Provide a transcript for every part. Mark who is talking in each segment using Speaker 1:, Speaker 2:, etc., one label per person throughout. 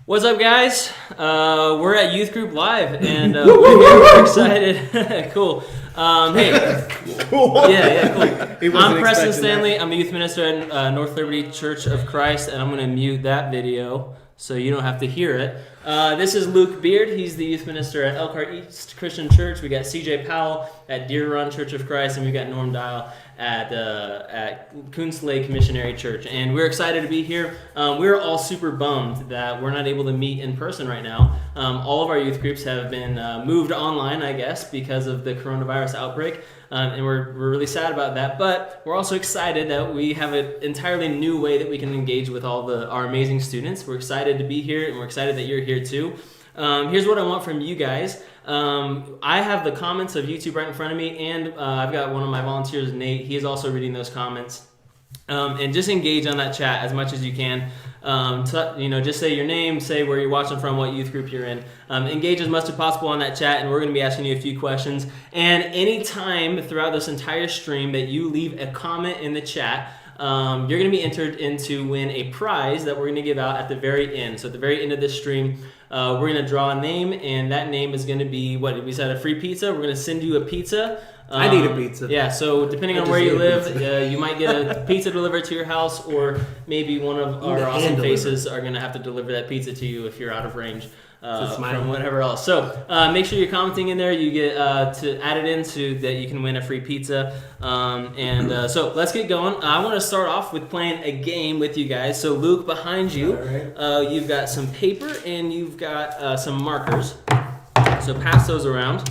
Speaker 1: What's up, guys? We're at Youth Group Live, and we're excited. Cool. Hey.
Speaker 2: Cool.
Speaker 1: Yeah, cool. I'm Preston Stanley. I'm a youth minister at North Liberty Church of Christ, and I'm going to mute that video so you don't have to hear it. This is Luke Beard. He's the youth minister at Elkhart East Christian Church. We got CJ Powell at Deer Run Church of Christ, and we got Norm Dial at Coons Lake Missionary Church. And we're excited to be here. We're all super bummed that we're not able to meet in person right now. All of our youth groups have been moved online, I guess, because of the coronavirus outbreak. And we're really sad about that, but we're also excited that we have an entirely new way that we can engage with all our amazing students. We're excited to be here, and we're excited that you're here too. Here's what I want from you guys. I have the comments of YouTube right in front of me, and I've got one of my volunteers, Nate. He is also reading those comments. And just engage on that chat as much as you can. Just say your name, say where you're watching from, what youth group you're in. Engage as much as possible on that chat, and we're going to be asking you a few questions. And anytime throughout this entire stream that you leave a comment in the chat, you're going to be entered into win a prize that we're going to give out at the very end. So at the very end of this stream, we're going to draw a name, and that name is going to be, what we said, a free pizza. We're going to send you a pizza.
Speaker 2: I need a pizza.
Speaker 1: Yeah, so depending on where you live, you might get a pizza delivered to your house, or maybe one of our awesome faces are going to have to deliver that pizza to you if you're out of range from whatever else. So make sure you're commenting in there. You get to add it in so that you can win a free pizza. So let's get going. I want to start off with playing a game with you guys. So Luke, behind you, you've got some paper and you've got some markers. So pass those around.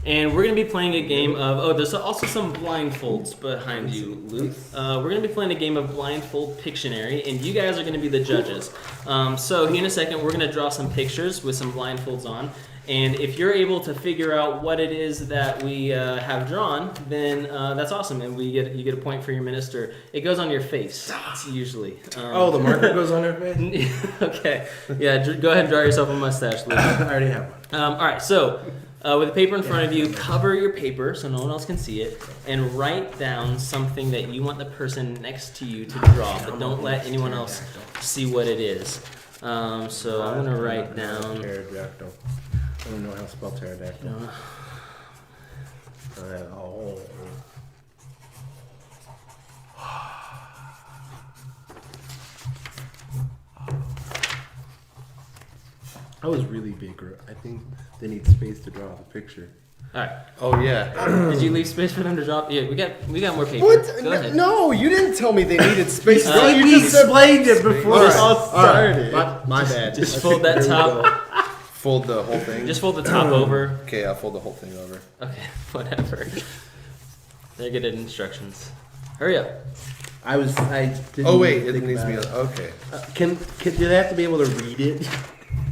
Speaker 1: And we're going to be playing a game of, there's also some blindfolds behind you, Luke. We're going to be playing a game of blindfold Pictionary, and you guys are going to be the judges. So here in a second, we're going to draw some pictures with some blindfolds on. And if you're able to figure out what it is that we have drawn, then that's awesome, and you get a point for your minister. It goes on your face, usually.
Speaker 2: The marker goes on her face?
Speaker 1: Okay. Yeah, go ahead and draw yourself a mustache, Luke.
Speaker 2: I already have one.
Speaker 1: All right, so... with the paper in front of you, cover your paper so no one else can see it, and write down something that you want the person next to you to draw, but don't let anyone else see what it is. So I'm going to write down...
Speaker 2: Pterodactyl. I don't know how to spell pterodactyl.
Speaker 1: No.
Speaker 2: I was really big. I think they need space to draw the picture.
Speaker 1: All right.
Speaker 2: Oh yeah.
Speaker 1: Did you leave space for them to draw? Yeah, we got more paper.
Speaker 2: What?
Speaker 1: Go ahead.
Speaker 2: No, you didn't tell me they needed space.
Speaker 1: You
Speaker 2: just explained it before it all started.
Speaker 1: My bad. Just fold that top.
Speaker 3: Fold the whole thing?
Speaker 1: Just fold the top over.
Speaker 3: Okay, I'll fold the whole thing over.
Speaker 1: Okay, whatever. They're good at instructions. Hurry up.
Speaker 2: I didn't
Speaker 3: it needs to be okay.
Speaker 2: Do they have to be able to read it?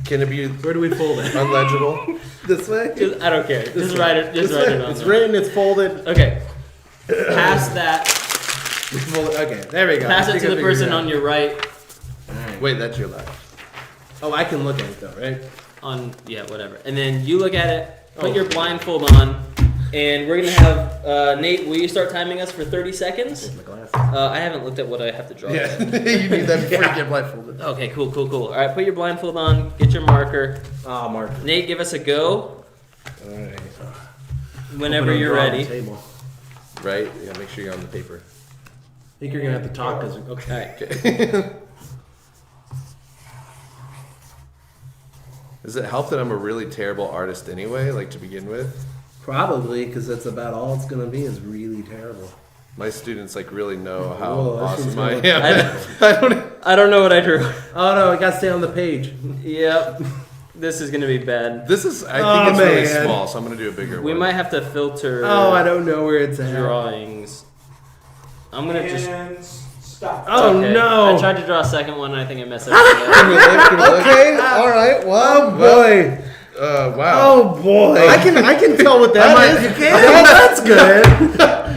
Speaker 3: Can it be?
Speaker 2: Where do we fold it?
Speaker 3: Unlegible.
Speaker 2: This way?
Speaker 1: I don't care. Just write it. Just write it on.
Speaker 2: It's written. It's folded.
Speaker 1: Okay. Pass that.
Speaker 2: Okay, there we go.
Speaker 1: Pass it to the person on your right.
Speaker 2: Right.
Speaker 3: Wait, that's your left.
Speaker 2: Oh, I can look at it though, right?
Speaker 1: Whatever. And then you look at it. Put your blindfold on. And we're going to have, Nate, will you start timing us for 30 seconds?
Speaker 2: My glasses.
Speaker 1: I haven't looked at what I have to draw.
Speaker 3: Yeah, you need that before you get blindfolded.
Speaker 1: Okay, cool. All right, put your blindfold on. Get your marker.
Speaker 2: Marker.
Speaker 1: Nate, give us a go.
Speaker 3: All right.
Speaker 1: Whenever you're ready.
Speaker 3: Right? Yeah, make sure you're on the paper.
Speaker 2: I think you're going to have to talk.
Speaker 1: Okay.
Speaker 3: Does it help that I'm a really terrible artist anyway, like to begin with?
Speaker 2: Probably, because that's about all it's going to be is really terrible.
Speaker 3: My students really know how
Speaker 2: awesome
Speaker 3: I am.
Speaker 1: I don't know what I drew.
Speaker 2: Oh no, I got to stay on the page.
Speaker 1: Yep. This is going to be bad.
Speaker 3: I think it's really small, so I'm going to do a bigger one.
Speaker 1: We might have to filter
Speaker 2: I don't know where it's at.
Speaker 1: drawings. I'm going to just...
Speaker 4: Stop.
Speaker 2: Oh
Speaker 1: okay.
Speaker 2: no!
Speaker 1: I tried to draw a second one and I think I messed up.
Speaker 3: Okay, alright, well.
Speaker 2: Oh boy.
Speaker 3: Wow.
Speaker 2: Oh boy. I can tell what that is. You can?
Speaker 3: Oh,
Speaker 2: that's good.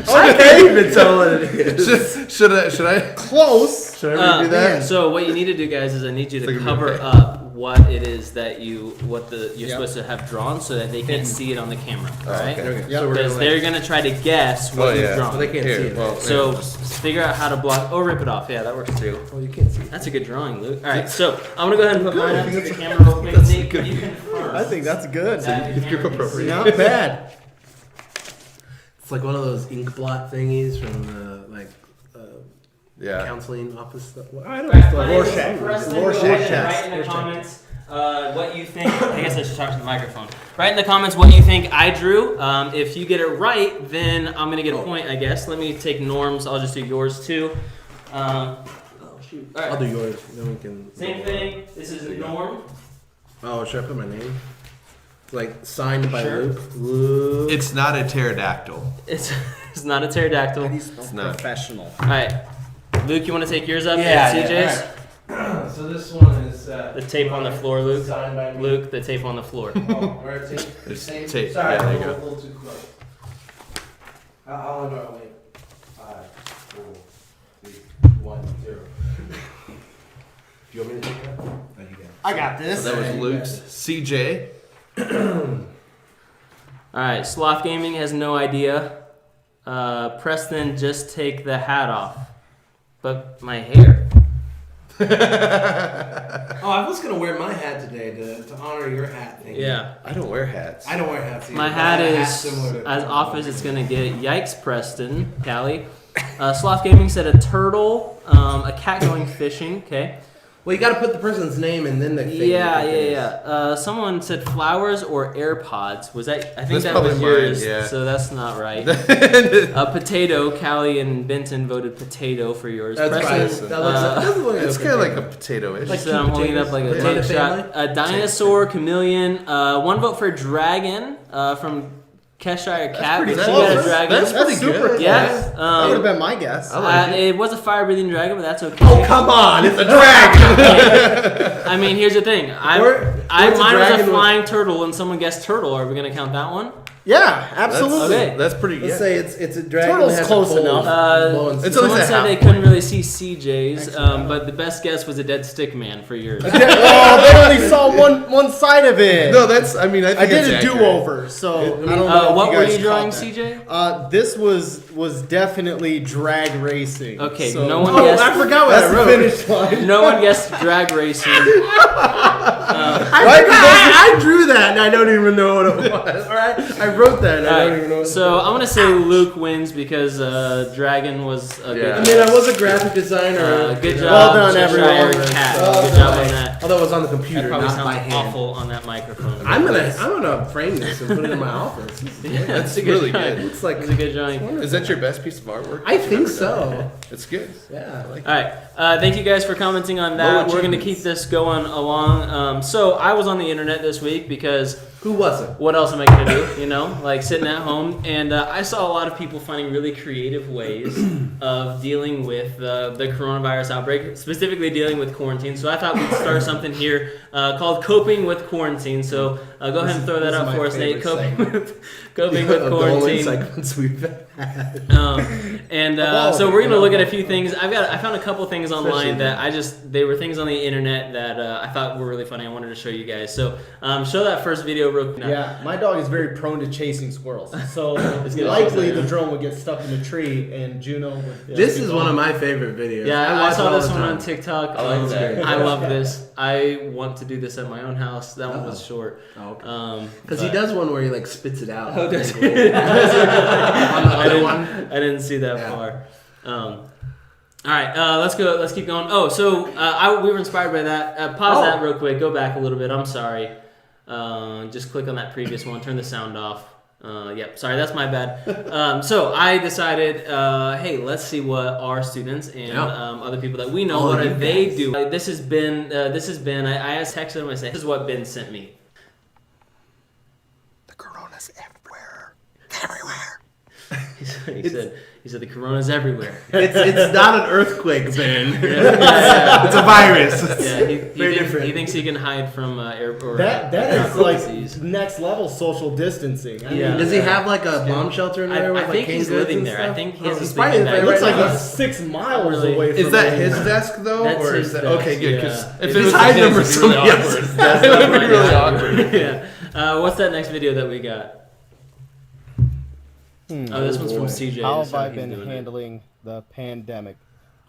Speaker 2: I can't even tell what it is.
Speaker 3: Should I?
Speaker 2: Close.
Speaker 3: Should I redo that?
Speaker 1: So what you need to do, guys, is I need you to cover up what it is that you're supposed to have drawn, so that they can see it on the camera. All right,
Speaker 3: okay.
Speaker 2: So we're
Speaker 1: because
Speaker 2: gonna,
Speaker 1: they're gonna try to guess what you've drawn.
Speaker 2: Well, they can't see it.
Speaker 3: Well,
Speaker 1: So figure out how to block or rip it off. Yeah, that works too.
Speaker 2: Well, you can't see it.
Speaker 1: That's a good drawing, Luke. All right, so I'm gonna go ahead and put mine up to the camera real quick. Nate, can you confirm?
Speaker 4: I think that's good.
Speaker 1: that the camera can see?
Speaker 4: Not bad.
Speaker 2: It's like one of those ink blot thingies from the
Speaker 3: Yeah.
Speaker 2: counseling office stuff. Well, I don't
Speaker 1: All right,
Speaker 2: know.
Speaker 1: my name is
Speaker 4: Rorschach.
Speaker 1: Preston.
Speaker 4: Rorschach
Speaker 1: Go ahead and
Speaker 4: test.
Speaker 1: Write in the comments what you think. I guess I should talk to the microphone. Write in the comments what you think I drew. If you get it right, then I'm gonna get a point, I guess. Let me take Norm's. I'll just do yours too. Oh shoot! All right.
Speaker 2: I'll do yours. Then we can.
Speaker 1: Same thing. This is Norm.
Speaker 2: Oh, should I put my name? Like signed by
Speaker 1: Sure.
Speaker 2: Luke.
Speaker 3: It's not a pterodactyl.
Speaker 1: It's not a pterodactyl.
Speaker 3: It's not.
Speaker 4: Professional.
Speaker 1: All right, Luke, you want to take yours up?
Speaker 2: Yeah,
Speaker 1: CJ's.
Speaker 2: yeah, all right. So this one is
Speaker 1: The tape on the floor, Luke.
Speaker 2: signed by me.
Speaker 1: Luke, the tape on the floor.
Speaker 2: Oh, where it's tape.
Speaker 3: There's
Speaker 2: Tape.
Speaker 3: tape.
Speaker 2: Sorry,
Speaker 3: Yeah, there you
Speaker 2: a
Speaker 3: go.
Speaker 2: little too close. How long do I wait? 5, 4, 3, 1, 0. Do you want me to take that? Oh, you got it.
Speaker 4: I got
Speaker 3: So
Speaker 4: this.
Speaker 3: that was Luke's. CJ.
Speaker 1: All right, Sloth Gaming has no idea. Preston, just take the hat off. But my hair.
Speaker 2: Oh, I was gonna wear my hat today to honor your hat thing.
Speaker 1: Yeah.
Speaker 3: I don't wear hats.
Speaker 2: I don't wear hats either.
Speaker 1: My
Speaker 2: but
Speaker 1: hat
Speaker 2: I have a
Speaker 1: is
Speaker 2: similar to-
Speaker 1: as off as it's gonna get. Yikes, Preston, Callie. Sloth Gaming said a turtle, a cat going fishing. Okay.
Speaker 2: Well, you gotta put the person's name and then the thing.
Speaker 1: Yeah. Someone said flowers or AirPods. Was that? I think
Speaker 3: That's
Speaker 1: that was
Speaker 3: probably mine,
Speaker 1: yours.
Speaker 3: yeah.
Speaker 1: So that's not right. Potato. Callie and Benton voted potato for yours.
Speaker 2: That's
Speaker 1: Preston,
Speaker 2: right. That doesn't look
Speaker 3: It's kind of like a potato-ish.
Speaker 1: Like I said, I'm holding it up like a
Speaker 2: Potato
Speaker 1: mug shot.
Speaker 2: family?
Speaker 1: Dinosaur, chameleon. One vote for dragon from Cheshire Cat.
Speaker 4: pretty
Speaker 1: She
Speaker 4: close.
Speaker 1: got a dragon.
Speaker 3: That's pretty
Speaker 4: super
Speaker 3: good.
Speaker 1: Yeah.
Speaker 4: That would have been my guess.
Speaker 3: I like it.
Speaker 1: It was a fire-breathing dragon, but that's okay.
Speaker 2: Oh, come on! It's a dragon!
Speaker 1: I mean, here's the thing.
Speaker 2: What's a
Speaker 1: mine was a
Speaker 2: dragon with-
Speaker 1: flying turtle, and someone guessed turtle. Are we gonna count that one?
Speaker 4: Yeah, absolutely.
Speaker 1: Okay.
Speaker 3: That's pretty good.
Speaker 2: Let's say it's a dragon
Speaker 4: Turtle's
Speaker 2: that has
Speaker 4: close
Speaker 2: a pole
Speaker 4: enough.
Speaker 2: blowing
Speaker 3: It's
Speaker 1: Someone
Speaker 3: always a
Speaker 1: said
Speaker 3: half
Speaker 1: they
Speaker 3: point.
Speaker 1: couldn't really see CJ's, but the best guess was a dead stick man for yours.
Speaker 4: Oh, they only saw one side of it.
Speaker 3: No, that's. I mean, I think
Speaker 4: I did
Speaker 3: it's
Speaker 4: a
Speaker 3: accurate.
Speaker 4: do-over, so I don't know. if
Speaker 1: What
Speaker 4: you
Speaker 1: were
Speaker 4: guys
Speaker 1: you drawing,
Speaker 4: caught that.
Speaker 1: CJ?
Speaker 4: This was definitely drag racing.
Speaker 1: Okay,
Speaker 4: so-
Speaker 1: no one
Speaker 2: Oh,
Speaker 1: guessed.
Speaker 2: I forgot what
Speaker 4: That's
Speaker 2: I
Speaker 4: the
Speaker 2: wrote.
Speaker 4: finish line.
Speaker 1: No one guessed drag racing.
Speaker 2: I drew that and I don't even know what it was. Alright? I wrote that and I don't even know what it
Speaker 1: So
Speaker 2: was.
Speaker 1: I'm gonna say Luke wins because Dragon was a
Speaker 3: Yeah.
Speaker 1: good.
Speaker 2: I mean, I was a graphic designer.
Speaker 1: Good
Speaker 2: you
Speaker 1: job,
Speaker 2: know.
Speaker 4: Well done,
Speaker 1: Cheshire
Speaker 4: everyone.
Speaker 1: Cat.
Speaker 2: Oh,
Speaker 1: Good job on
Speaker 2: nice.
Speaker 1: that.
Speaker 2: Although it was on the
Speaker 1: That
Speaker 2: computer,
Speaker 1: probably
Speaker 2: not by
Speaker 1: sounds
Speaker 2: hand.
Speaker 1: awful on that microphone.
Speaker 2: I'm gonna frame this and put it in my office.
Speaker 1: Yeah,
Speaker 3: That's
Speaker 1: a good
Speaker 3: really
Speaker 1: drawing.
Speaker 3: good.
Speaker 2: It's like
Speaker 1: It's a good drawing.
Speaker 3: Is that your best piece of artwork?
Speaker 2: I think so.
Speaker 3: It's good.
Speaker 2: Yeah.
Speaker 3: I like
Speaker 1: All right. Thank you guys for commenting on that.
Speaker 3: Low
Speaker 1: We're going to
Speaker 3: achievements.
Speaker 1: keep this going along. So I was on the internet this week because
Speaker 2: Who wasn't?
Speaker 1: what else am I going to do? You know, like sitting at home. And I saw a lot of people finding really creative ways of dealing with the coronavirus outbreak, specifically dealing with quarantine. So I thought we'd start something here called Coping with Quarantine. So go ahead and throw that
Speaker 2: This is
Speaker 1: up
Speaker 2: my
Speaker 1: for us, Nate.
Speaker 2: favorite
Speaker 1: Coping with
Speaker 2: Of the only
Speaker 1: Quarantine.
Speaker 2: segments we've had.
Speaker 1: So we're gonna look at a few things. I found a couple things online that they were things on the internet that I thought were really funny. I wanted to show you guys. So show that first video real quick.
Speaker 4: Yeah, my dog is very prone to chasing squirrels, so
Speaker 1: It's gonna
Speaker 4: likely
Speaker 1: chase
Speaker 4: the
Speaker 1: them.
Speaker 4: drone would get stuck in a tree and Juno would.
Speaker 2: This is one of my favorite videos.
Speaker 1: Yeah, I
Speaker 2: watch
Speaker 1: saw
Speaker 2: it all
Speaker 1: this
Speaker 2: the
Speaker 1: one
Speaker 2: time.
Speaker 1: on TikTok.
Speaker 3: I like that.
Speaker 1: I love this. I want to do this at my own house. That one was
Speaker 2: Oh.
Speaker 1: short.
Speaker 2: Because he does one where he like spits it out.
Speaker 1: Oh, does he?
Speaker 2: On the other one.
Speaker 1: I didn't see that
Speaker 2: Yeah.
Speaker 1: far. All right, let's go. Let's keep going. Oh, so we were inspired by that. Pause that real quick. Go back a little bit. I'm sorry. Just click on that previous one. Turn the sound off. Yep. Sorry, that's my bad. So I decided, hey, let's see what our students and other people that we know,
Speaker 2: Oh,
Speaker 1: what
Speaker 2: you
Speaker 1: are they
Speaker 2: guys.
Speaker 1: do? This has been. I asked texted him. I said, this is what Ben sent me.
Speaker 3: The corona's everywhere.
Speaker 1: He said, He said the corona's everywhere.
Speaker 2: It's not an earthquake, Ben.
Speaker 1: Yeah.
Speaker 2: It's a virus.
Speaker 1: Yeah,
Speaker 2: Very different.
Speaker 1: He thinks he can hide from air or
Speaker 4: That is like
Speaker 1: disease.
Speaker 4: next level social distancing. I
Speaker 1: Yeah.
Speaker 4: mean,
Speaker 2: Does he have like a bomb shelter in there?
Speaker 1: I
Speaker 2: with,
Speaker 1: think
Speaker 2: like,
Speaker 1: he's
Speaker 2: canned goods
Speaker 1: living
Speaker 2: and
Speaker 1: there.
Speaker 2: stuff?
Speaker 1: I think he has
Speaker 2: He's
Speaker 1: a
Speaker 2: probably
Speaker 1: sleeping bag.
Speaker 4: it looks like
Speaker 2: right
Speaker 4: he's 6 miles
Speaker 1: Really?
Speaker 4: away from
Speaker 2: Is that
Speaker 4: me.
Speaker 2: his desk though,
Speaker 1: That's
Speaker 2: or
Speaker 1: his
Speaker 2: is that
Speaker 1: desk,
Speaker 2: okay? Good, because
Speaker 1: yeah.
Speaker 3: If
Speaker 2: if
Speaker 3: it
Speaker 2: he's
Speaker 3: was
Speaker 2: hiding
Speaker 3: his,
Speaker 2: them
Speaker 3: it'd
Speaker 2: for
Speaker 3: be really
Speaker 2: somebody
Speaker 3: awkward.
Speaker 2: else.
Speaker 1: That's
Speaker 3: It would be
Speaker 1: not
Speaker 3: really
Speaker 1: mine.
Speaker 3: awkward.
Speaker 1: Yeah. What's that next video that we got? Oh, this one's from
Speaker 2: boy.
Speaker 1: CJ.
Speaker 5: How
Speaker 1: That's
Speaker 5: have I
Speaker 1: he's
Speaker 5: been
Speaker 1: doing it.
Speaker 5: handling the pandemic?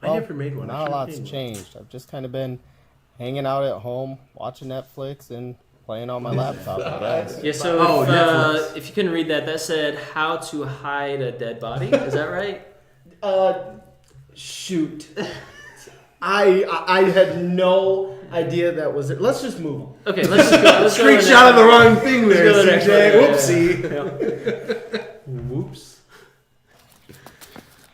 Speaker 2: I never made one. I
Speaker 5: Not a
Speaker 2: should've
Speaker 5: lot's
Speaker 2: made one.
Speaker 5: changed. I've just kind of been hanging out at home, watching Netflix, and playing on my laptop, I guess.
Speaker 1: Yeah, so
Speaker 2: Oh,
Speaker 1: if you couldn't read that, that said how to hide a dead body. Is that right?
Speaker 4: Shoot. I had no idea that was it. Let's just move on.
Speaker 1: Okay, let's just go. Let's go to the next
Speaker 2: Screenshot of the
Speaker 1: one.
Speaker 2: wrong thing
Speaker 1: Let's
Speaker 2: there,
Speaker 1: go to the next
Speaker 2: CJ.
Speaker 1: one.
Speaker 2: Whoopsie.
Speaker 4: Whoops.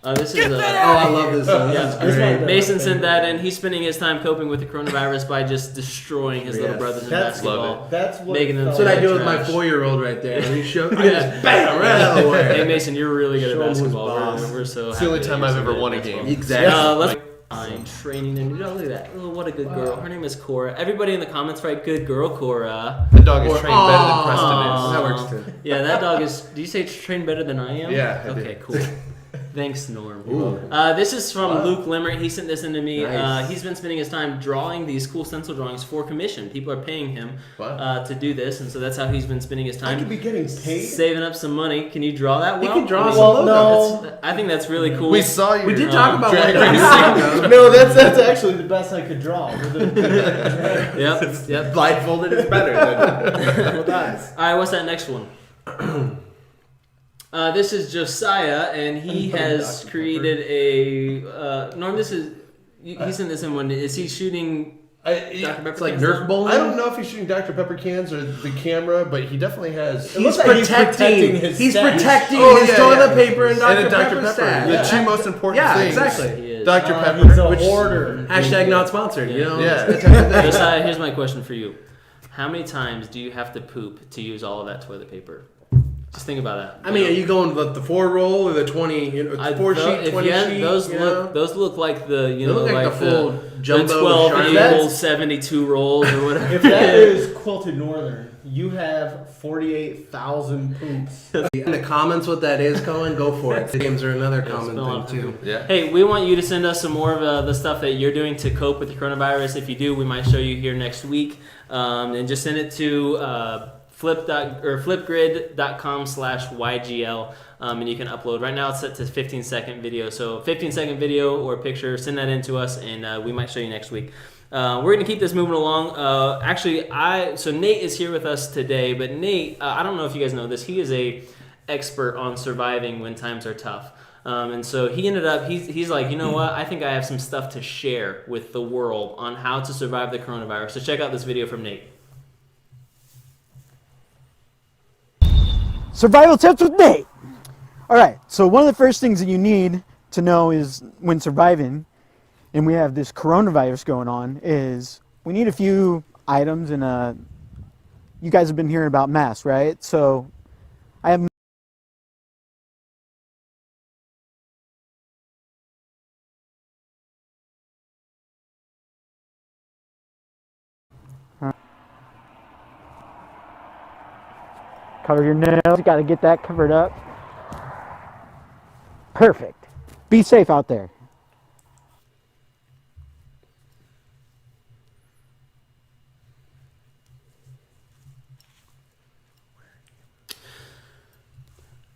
Speaker 1: This is
Speaker 2: Oh, I love this. This
Speaker 1: Yeah.
Speaker 2: is
Speaker 4: That's
Speaker 2: great.
Speaker 4: my-
Speaker 1: Mason sent that in. He's spending his time coping with the coronavirus by just destroying his little
Speaker 2: Yes.
Speaker 1: brothers in
Speaker 4: That's-
Speaker 1: basketball.
Speaker 4: That's what
Speaker 1: Making them
Speaker 4: felt
Speaker 2: That's what I
Speaker 1: like
Speaker 2: do with my
Speaker 1: trash.
Speaker 2: 4-year-old right there. He showed, I
Speaker 1: Yeah.
Speaker 2: just bam right out of the way.
Speaker 1: Hey Mason, you're really good
Speaker 2: Show
Speaker 1: at
Speaker 2: 'em who's
Speaker 1: basketball.
Speaker 2: boss.
Speaker 1: We're so
Speaker 3: It's
Speaker 1: happy
Speaker 3: the only
Speaker 1: that
Speaker 3: time
Speaker 1: you're
Speaker 3: I've
Speaker 1: so
Speaker 3: ever
Speaker 1: good
Speaker 3: won a
Speaker 1: at basketball.
Speaker 3: game.
Speaker 2: Exactly.
Speaker 1: Let's training and oh, look at that. Oh, what a good girl. Her name is Cora. Everybody in the comments write good girl, Cora.
Speaker 3: The dog is
Speaker 2: Or-
Speaker 3: trained better than
Speaker 1: Aw.
Speaker 3: Preston is.
Speaker 2: That works too.
Speaker 1: Yeah, that dog is. Do you say trained better than I am?
Speaker 3: Yeah, I
Speaker 1: Okay,
Speaker 3: did.
Speaker 1: cool. Thanks, Norm.
Speaker 2: Ooh.
Speaker 1: This is from Luke Limmer. He sent this in to me.
Speaker 2: Nice.
Speaker 1: He's been spending his time drawing these cool stencil drawings for commission. People are paying him
Speaker 2: Wow.
Speaker 1: to do this, and so that's how he's been spending his
Speaker 4: I
Speaker 1: time.
Speaker 4: could be getting paid.
Speaker 1: Saving up some money. Can you draw that
Speaker 2: He
Speaker 1: well?
Speaker 2: can draw
Speaker 1: I mean,
Speaker 2: some
Speaker 4: Well,
Speaker 2: logo.
Speaker 4: no.
Speaker 1: I think that's really cool.
Speaker 3: We saw you.
Speaker 2: We did talk about
Speaker 3: drag
Speaker 2: one
Speaker 3: racing.
Speaker 4: No, that's actually the best I could draw. With a-
Speaker 1: Yep.
Speaker 2: Blindfolded is better than with eyes.
Speaker 1: All right, what's that next one? This is Josiah, and he has created a. Norm, this is. He sent this in one. Is he shooting? Dr. Pepper
Speaker 2: It's like
Speaker 1: cans
Speaker 2: Nerf
Speaker 1: now?
Speaker 2: bowling.
Speaker 3: I don't know if he's shooting Dr. Pepper cans or the camera, but he definitely has.
Speaker 4: It looks like he's protecting his
Speaker 2: He's
Speaker 4: stash.
Speaker 2: protecting
Speaker 3: Oh,
Speaker 2: his
Speaker 3: yeah,
Speaker 2: toilet
Speaker 3: yeah.
Speaker 2: paper and Dr.
Speaker 3: And a Dr.
Speaker 2: Pepper
Speaker 3: Pepper.
Speaker 2: stash.
Speaker 3: The
Speaker 2: Yeah.
Speaker 3: two most important
Speaker 2: Yeah,
Speaker 3: things.
Speaker 2: exactly.
Speaker 1: He is.
Speaker 3: Dr.
Speaker 4: He's
Speaker 3: Pepper.
Speaker 4: a
Speaker 3: Which,
Speaker 4: hoarder.
Speaker 2: Hashtag not sponsored. You know.
Speaker 3: Yeah.
Speaker 2: That type of thing.
Speaker 1: Josiah, here's my question for you. How many times do you have to poop to use all of that toilet paper? Just think about that.
Speaker 2: I mean, are you going with the 4 roll or the 20? You know, 4 sheet, 20 sheet.
Speaker 1: those
Speaker 2: you
Speaker 1: look
Speaker 2: know?
Speaker 1: those look like the
Speaker 2: They look like the full
Speaker 1: the
Speaker 2: jumbo
Speaker 1: 12
Speaker 2: Sharpie.
Speaker 1: equal 72 rolls or whatever.
Speaker 4: If that is Quilted Northern, you have 48,000 poops.
Speaker 2: In the comments, what that is, Cohen, go for it. Games are another common
Speaker 1: spell out
Speaker 2: thing too.
Speaker 3: yeah.
Speaker 1: Hey, we want you to send us some more of the stuff that you're doing to cope with the coronavirus. If you do, we might show you here next week. And just send it to flipgrid.com/YGL, and you can upload. Right now it's set to 15-second video. So 15-second video or picture, send that in to us, and we might show you next week. We're going to keep this moving along. So Nate is here with us today, but Nate, I don't know if you guys know this, he is a expert on surviving when times are tough. And so he ended up, he's like, you know what? I think I have some stuff to share with the world on how to survive the coronavirus. So check out this video from Nate.
Speaker 6: Survival tips with Nate. All right, so one of the first things that you need to know is when surviving, and we have this coronavirus going on, is we need a few items. And you guys have been hearing about masks, right? So I have cover your nose. You got to get that covered up. Perfect. Be safe out there.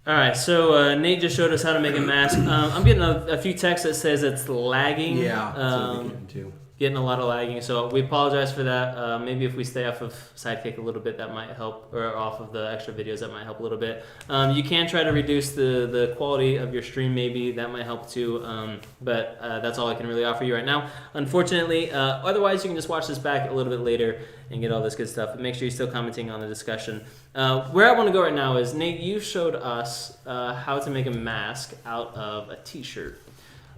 Speaker 1: All right, so Nate just showed us how to make a mask. I'm getting a few texts that says it's lagging.
Speaker 2: Yeah. That's what we
Speaker 1: Um,
Speaker 2: can do.
Speaker 1: getting a lot of lagging, so we apologize for that. Maybe if we stay off of Sidekick a little bit, that might help, or off of the extra videos, that might help a little bit. You can try to reduce the quality of your stream, maybe that might help too, but that's all I can really offer you right now, unfortunately. Otherwise, you can just watch this back a little bit later and get all this good stuff, but make sure you're still commenting on the discussion. Where I want to go right now is, Nate, you showed us how to make a mask out of a t-shirt.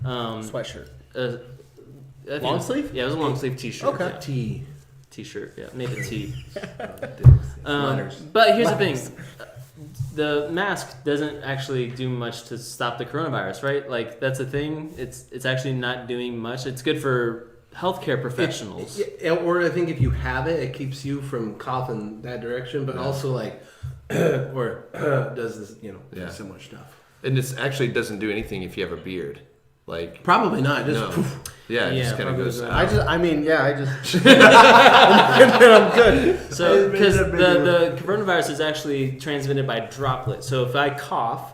Speaker 2: Sweatshirt.
Speaker 1: I think
Speaker 2: Long
Speaker 1: it was-
Speaker 2: sleeve?
Speaker 1: Yeah, it was a long sleeve t-shirt.
Speaker 2: Okay.
Speaker 1: Yeah.
Speaker 2: T.
Speaker 1: T-shirt, yeah, made a T.
Speaker 2: Letters.
Speaker 1: But here's the thing. the mask doesn't actually do much to stop the coronavirus, right? Like that's a thing. It's actually not doing much. It's good for healthcare professionals.
Speaker 2: Or I think if you have it, it keeps you from coughing that direction, but also like, or does this, similar stuff.
Speaker 3: And this actually doesn't do anything if you have a beard. Like
Speaker 2: probably not. Just
Speaker 3: no. Yeah, it just kind of goes.
Speaker 4: I just and I'm good.
Speaker 1: So because the coronavirus is actually transmitted by droplets. So if I cough,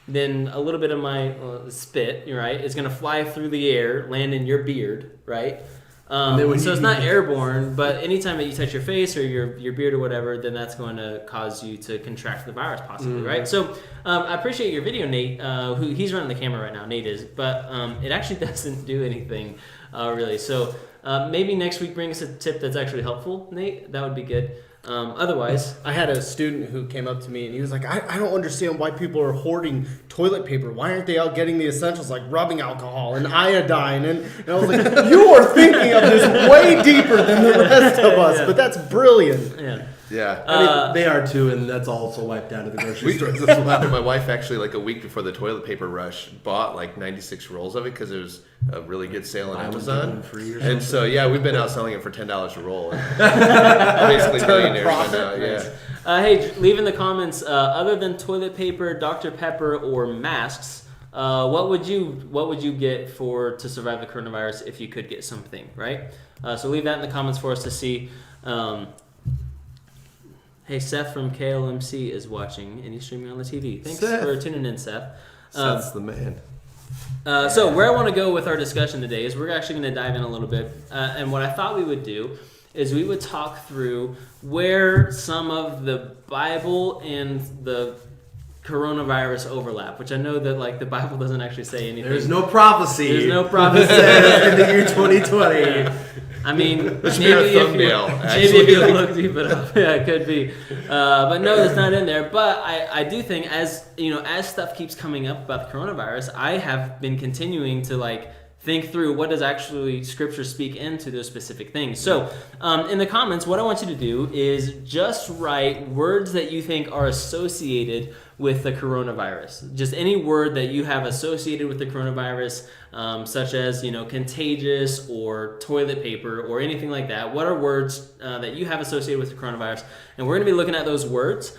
Speaker 1: then a little bit of my spit, right, is going to fly through the air, land in your beard, right? So it's not airborne, but anytime that you touch your face or your beard or whatever, then that's going to cause you to contract the virus possibly, right? So I appreciate your video, Nate. He's running the camera right now, Nate is, but it actually doesn't do anything really. So maybe next week bring us a tip that's actually helpful, Nate. That would be good. Otherwise,
Speaker 4: I had a student who came up to me and he was like, I don't understand why people are hoarding toilet paper. Why aren't they out getting the essentials like rubbing alcohol and iodine? And I was like, you are thinking of this way deeper than the rest of us, but that's brilliant.
Speaker 3: Yeah.
Speaker 2: I mean, they are too, and that's also wiped out of the grocery store.
Speaker 3: My wife actually, like a week before the toilet paper rush, bought like 96 rolls of it because it was a really good sale on Amazon. And so, we've been out selling it for $10 a roll. Basically millionaires right now,
Speaker 1: hey, leave in the comments, other than toilet paper, Dr. Pepper, or masks, what would you get to survive the coronavirus if you could get something, right? So leave that in the comments for us to see. Hey, Seth from KLMC is watching, and he's streaming on the TV. Thanks for tuning in, Seth.
Speaker 3: Seth's the man.
Speaker 1: So where I want to go with our discussion today is we're actually going to dive in a little bit. And what I thought we would do is we would talk through where some of the Bible and the coronavirus overlap, which I know that like the Bible doesn't actually say anything.
Speaker 2: There's no prophecy.
Speaker 1: There's no prophecy
Speaker 2: in the year 2020.
Speaker 1: I mean,
Speaker 3: maybe if
Speaker 1: you look deep enough, it could be. But no, it's not in there. But I do think as stuff keeps coming up about the coronavirus, I have been continuing to think through what does actually Scripture speak into those specific things. So in the comments, what I want you to do is just write words that you think are associated with the coronavirus. Just any word that you have associated with the coronavirus, such as contagious or toilet paper or anything like that. What are words that you have associated with the coronavirus? And we're going to be looking at those words,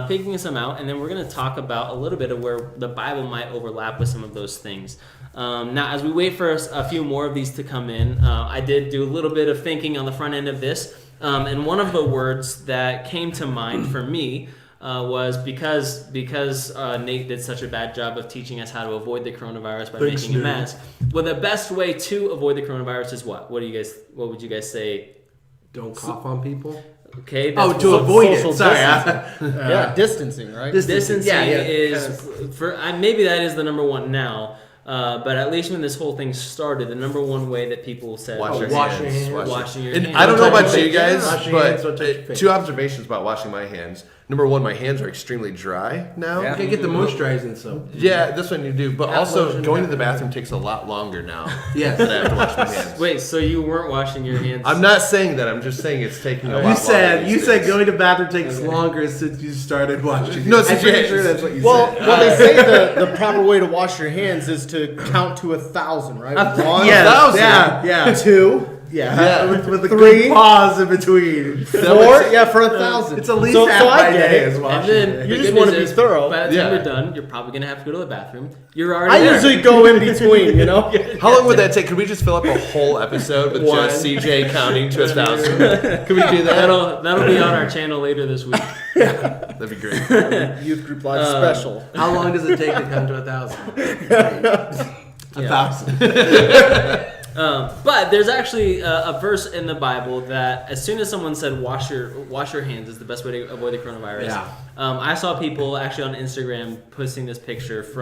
Speaker 1: picking some out, and then we're going to talk about a little bit of where the Bible might overlap with some of those things. Now, as we wait for a few more of these to come in, I did do a little bit of thinking on the front end of this, and one of the words that came to mind for me was because Nate did such a bad job of teaching us how to avoid the coronavirus by making a mask. Well, the best way to avoid the coronavirus is what? What would you guys say?
Speaker 2: Don't cough on people.
Speaker 1: Okay.
Speaker 2: To avoid it.
Speaker 4: Sorry. Distancing, right?
Speaker 1: Distancing is maybe that is the number one now. But at least when this whole thing started, the number one way that people said
Speaker 2: washing your hands.
Speaker 3: I don't know about you guys,
Speaker 2: but
Speaker 3: but two observations about washing my hands. Number one, my hands are extremely dry now.
Speaker 2: You can get the moisturizing soap.
Speaker 3: Yeah, this one you do. But also, going to the bathroom takes a lot longer now.
Speaker 2: Yes.
Speaker 3: That I have to wash my hands.
Speaker 1: Wait, so you weren't washing your hands?
Speaker 3: I'm not saying that. I'm just saying it's taking a lot longer.
Speaker 2: You said going to the bathroom takes longer since you started washing.
Speaker 3: No,
Speaker 2: I'm pretty sure that's what you said.
Speaker 4: Well, they say the proper way to wash your hands is to count to 1,000, right? 1,
Speaker 2: Yeah.
Speaker 4: 2.
Speaker 2: Yeah. With a
Speaker 4: 3,
Speaker 2: good pause in between.
Speaker 4: 4, for 1,000.
Speaker 2: It's at least half my day is
Speaker 1: And
Speaker 2: washing.
Speaker 1: then
Speaker 4: You
Speaker 1: the
Speaker 4: just
Speaker 1: good
Speaker 4: want to
Speaker 1: news
Speaker 4: be
Speaker 1: is,
Speaker 4: thorough.
Speaker 1: By the time you're done, you're probably gonna have to go to the bathroom. You're already
Speaker 4: I
Speaker 1: there.
Speaker 4: usually go in between,
Speaker 3: How long would that take? Could we just fill up a whole episode with just CJ counting to 1,000? Could we do that?
Speaker 1: That'll be on our channel later this week.
Speaker 3: That'd be great.
Speaker 4: Youth group live special.
Speaker 2: How long does it take to count to 1,000? 1,000.
Speaker 1: But there's actually a verse in the Bible that as soon as someone said wash your hands is the best way to avoid the coronavirus. I saw people actually on Instagram posting this picture of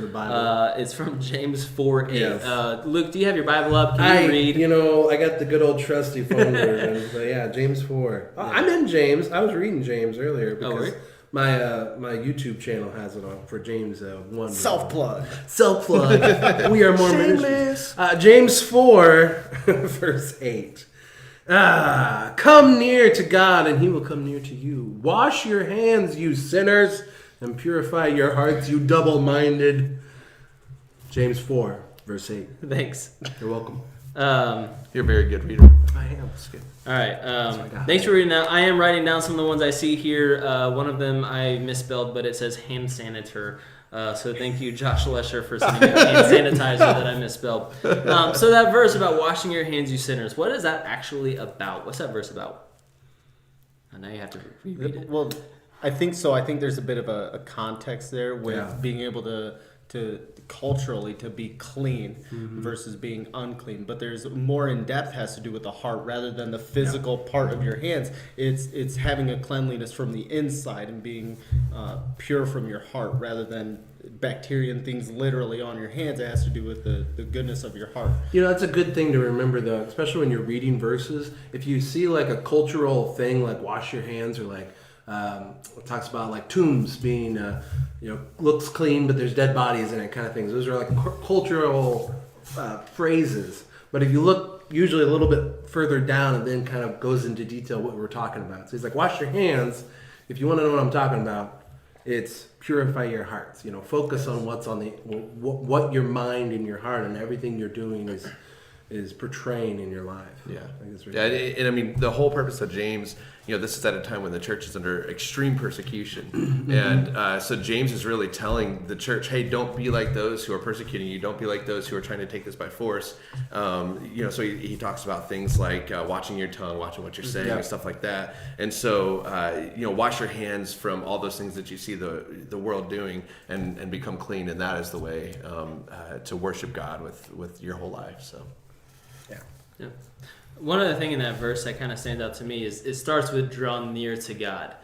Speaker 2: the Bible.
Speaker 1: It's from James 4:8.
Speaker 2: Yes.
Speaker 1: Luke, do you have your Bible up? Can you read?
Speaker 2: I got the good old trusty phone version. But James 4. I'm in James. I was reading James earlier because
Speaker 1: really?
Speaker 2: my YouTube channel has it on for James 1.
Speaker 4: Self-plug.
Speaker 2: We are more ministers. James 4, verse 8. Come near to God, and he will come near to you. Wash your hands, you sinners, and purify your hearts, you double-minded. James 4, verse 8.
Speaker 1: Thanks.
Speaker 2: You're welcome.
Speaker 3: You're a very good reader.
Speaker 2: I am. It's good.
Speaker 1: All right. Thanks for reading that. I am writing down some of the ones I see here. One of them I misspelled, but it says hand sanitizer. So thank you, Josh Lesher, for sending me hand sanitizer that I misspelled. So that verse about washing your hands, you sinners, what is that actually about? What's that verse about? I know you have to reread it.
Speaker 4: Well, I think so. I think there's a bit of a context there with being able to culturally to be clean versus being unclean, but there's more in depth has to do with the heart rather than the physical part of your hands. It's having a cleanliness from the inside and being pure from your heart rather than bacteria and things literally on your hands. It has to do with the goodness of your heart.
Speaker 2: You know, that's a good thing to remember, though, especially when you're reading verses. If you see like a cultural thing like wash your hands, or like it talks about like tombs being looks clean but there's dead bodies in it, kind of things. Those are like cultural phrases. But if you look usually a little bit further down, and then kind of goes into detail what we're talking about. So he's like, wash your hands. If you want to know what I'm talking about, it's purify your hearts. Focus on what's on what your mind and your heart and everything you're doing is portraying in your life.
Speaker 3: Yeah.
Speaker 2: I think it's really
Speaker 3: And I mean, the whole purpose of James, this is at a time when the church is under extreme persecution. And so James is really telling the church, hey, don't be like those who are persecuting you. Don't be like those who are trying to take this by force. So he talks about things like watching your tongue, watching what you're saying, and stuff like that. And so, wash your hands from all those things that you see the world doing and become clean. And that is the way to worship God with your whole life. So.
Speaker 1: Yeah. One other thing in that verse that kind of stands out to me is it starts with draw near to God,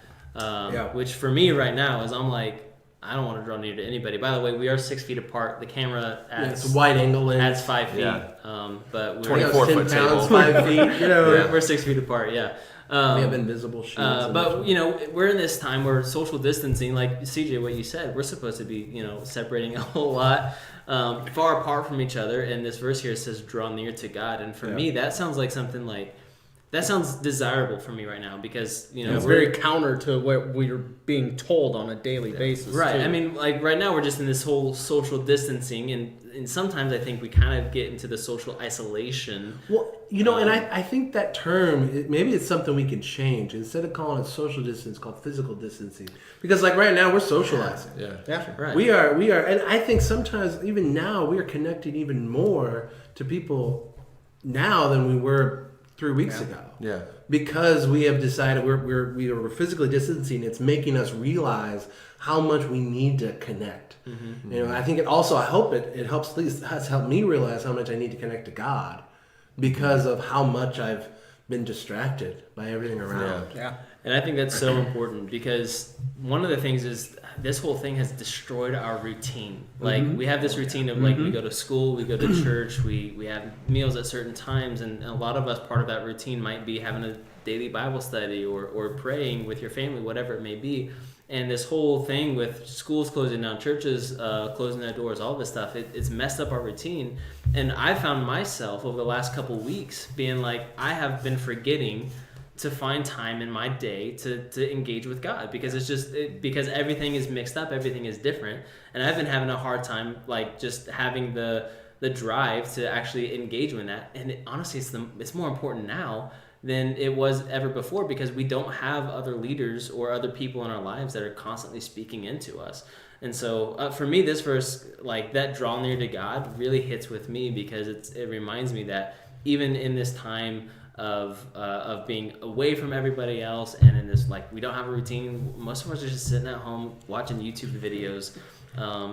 Speaker 1: which for me right now is I'm like, I don't want to draw near to anybody. By the way, we are 6 feet apart. The camera adds
Speaker 2: it's a wide angle
Speaker 1: adds 5 feet,
Speaker 3: Yeah.
Speaker 1: but we're
Speaker 3: 24-foot table.
Speaker 2: 5 feet.
Speaker 1: we're 6 feet apart. Yeah.
Speaker 2: We have invisible shields.
Speaker 1: But we're in this time where social distancing, like CJ, what you said, we're supposed to be separating a whole lot. Far apart from each other, and this verse here says draw near to God, and for me that sounds like something like that sounds desirable for me right now, because
Speaker 4: it's very counter to what we're being told on a daily basis,
Speaker 1: right?
Speaker 4: too.
Speaker 1: I mean, like right now we're just in this whole social distancing, and sometimes I think we kind of get into the social isolation.
Speaker 2: Well, and I think that term, maybe it's something we can change. Instead of calling it social distance, called physical distancing. Because like right now we're socializing.
Speaker 4: Yeah.
Speaker 1: Right.
Speaker 2: We are, and I think sometimes even now we are connected even more to people now than we were 3 weeks ago.
Speaker 3: Yeah.
Speaker 2: Because we have decided we're physically distancing. It's making us realize how much we need to connect. Mm-hmm. I think I hope it helps, at least has helped me realize how much I need to connect to God, because of how much I've been distracted by everything around.
Speaker 4: Yeah.
Speaker 1: And I think that's so important, because one of the things is this whole thing has destroyed our routine. Like we have this routine of like we go to school, we go to church, we have meals at certain times, and a lot of us, part of that routine might be having a daily Bible study or praying with your family, whatever it may be. And this whole thing with schools closing down, churches closing their doors, all this stuff, it's messed up our routine. And I found myself over the last couple weeks being like, I have been forgetting to find time in my day to engage with God, because it's just because everything is mixed up, everything is different, and I've been having a hard time like just having the drive to actually engage with that. And honestly, it's more important now than it was ever before, because we don't have other leaders or other people in our lives that are constantly speaking into us. And so for me, this verse, like that draw near to God, really hits with me, because it reminds me that even in this time of being away from everybody else, and in this, like, we don't have a routine, most of us are just sitting at home watching YouTube videos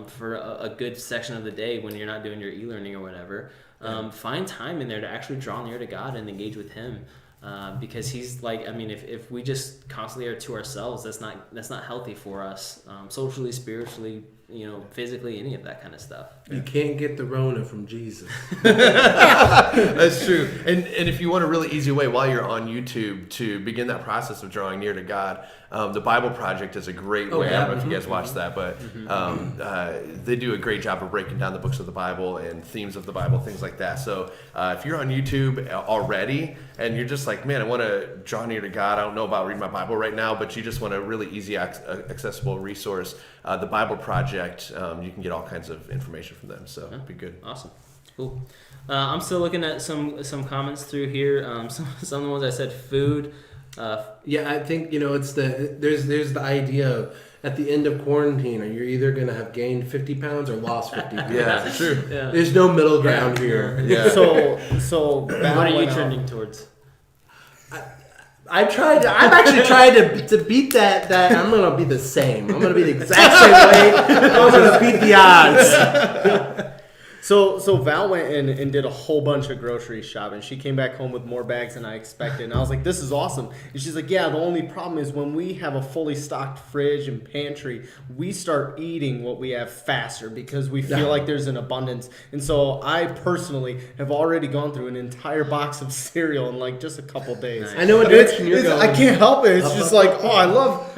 Speaker 1: for a good section of the day when you're not doing your e-learning or whatever. Find time in there to actually draw near to God and engage with Him. Because He's like, I mean, if we just constantly are to ourselves, that's not healthy for us, socially, spiritually, physically, any of that kind of stuff.
Speaker 2: You can't get the Rona from Jesus.
Speaker 3: That's true. And if you want a really easy way while you're on YouTube to begin that process of drawing near to God, the Bible Project is a great way.
Speaker 2: Yeah.
Speaker 3: I don't know if you guys watch that, but they do a great job of breaking down the books of the Bible and themes of the Bible, things like that. So if you're on YouTube already and you're just like, man, I want to draw near to God, I don't know about reading my Bible right now, but you just want a really easy, accessible resource, the Bible Project, you can get all kinds of information from them. So it'd be good.
Speaker 1: Awesome. Cool. I'm still looking at some comments through here. Some of the ones I said food.
Speaker 2: Yeah, I think it's there's the idea of at the end of quarantine, you're either gonna have gained 50 pounds or lost 50 pounds.
Speaker 3: Yeah, true.
Speaker 1: Yeah.
Speaker 2: There's no middle ground here.
Speaker 3: Yeah.
Speaker 4: So
Speaker 1: What are you trending towards?
Speaker 2: I've actually tried to beat that. I'm gonna be the same. I'm gonna be the exact same way. I'm gonna beat the odds.
Speaker 4: So Val went and did a whole bunch of grocery shopping. She came back home with more bags than I expected. And I was like, this is awesome. And she's like, yeah, the only problem is when we have a fully stocked fridge and pantry, we start eating what we have faster because we feel like there's an abundance. And so I personally have already gone through an entire box of cereal in like just a couple days.
Speaker 1: Nice.
Speaker 2: I know what direction you're going.
Speaker 4: I can't help it. It's just like, I love...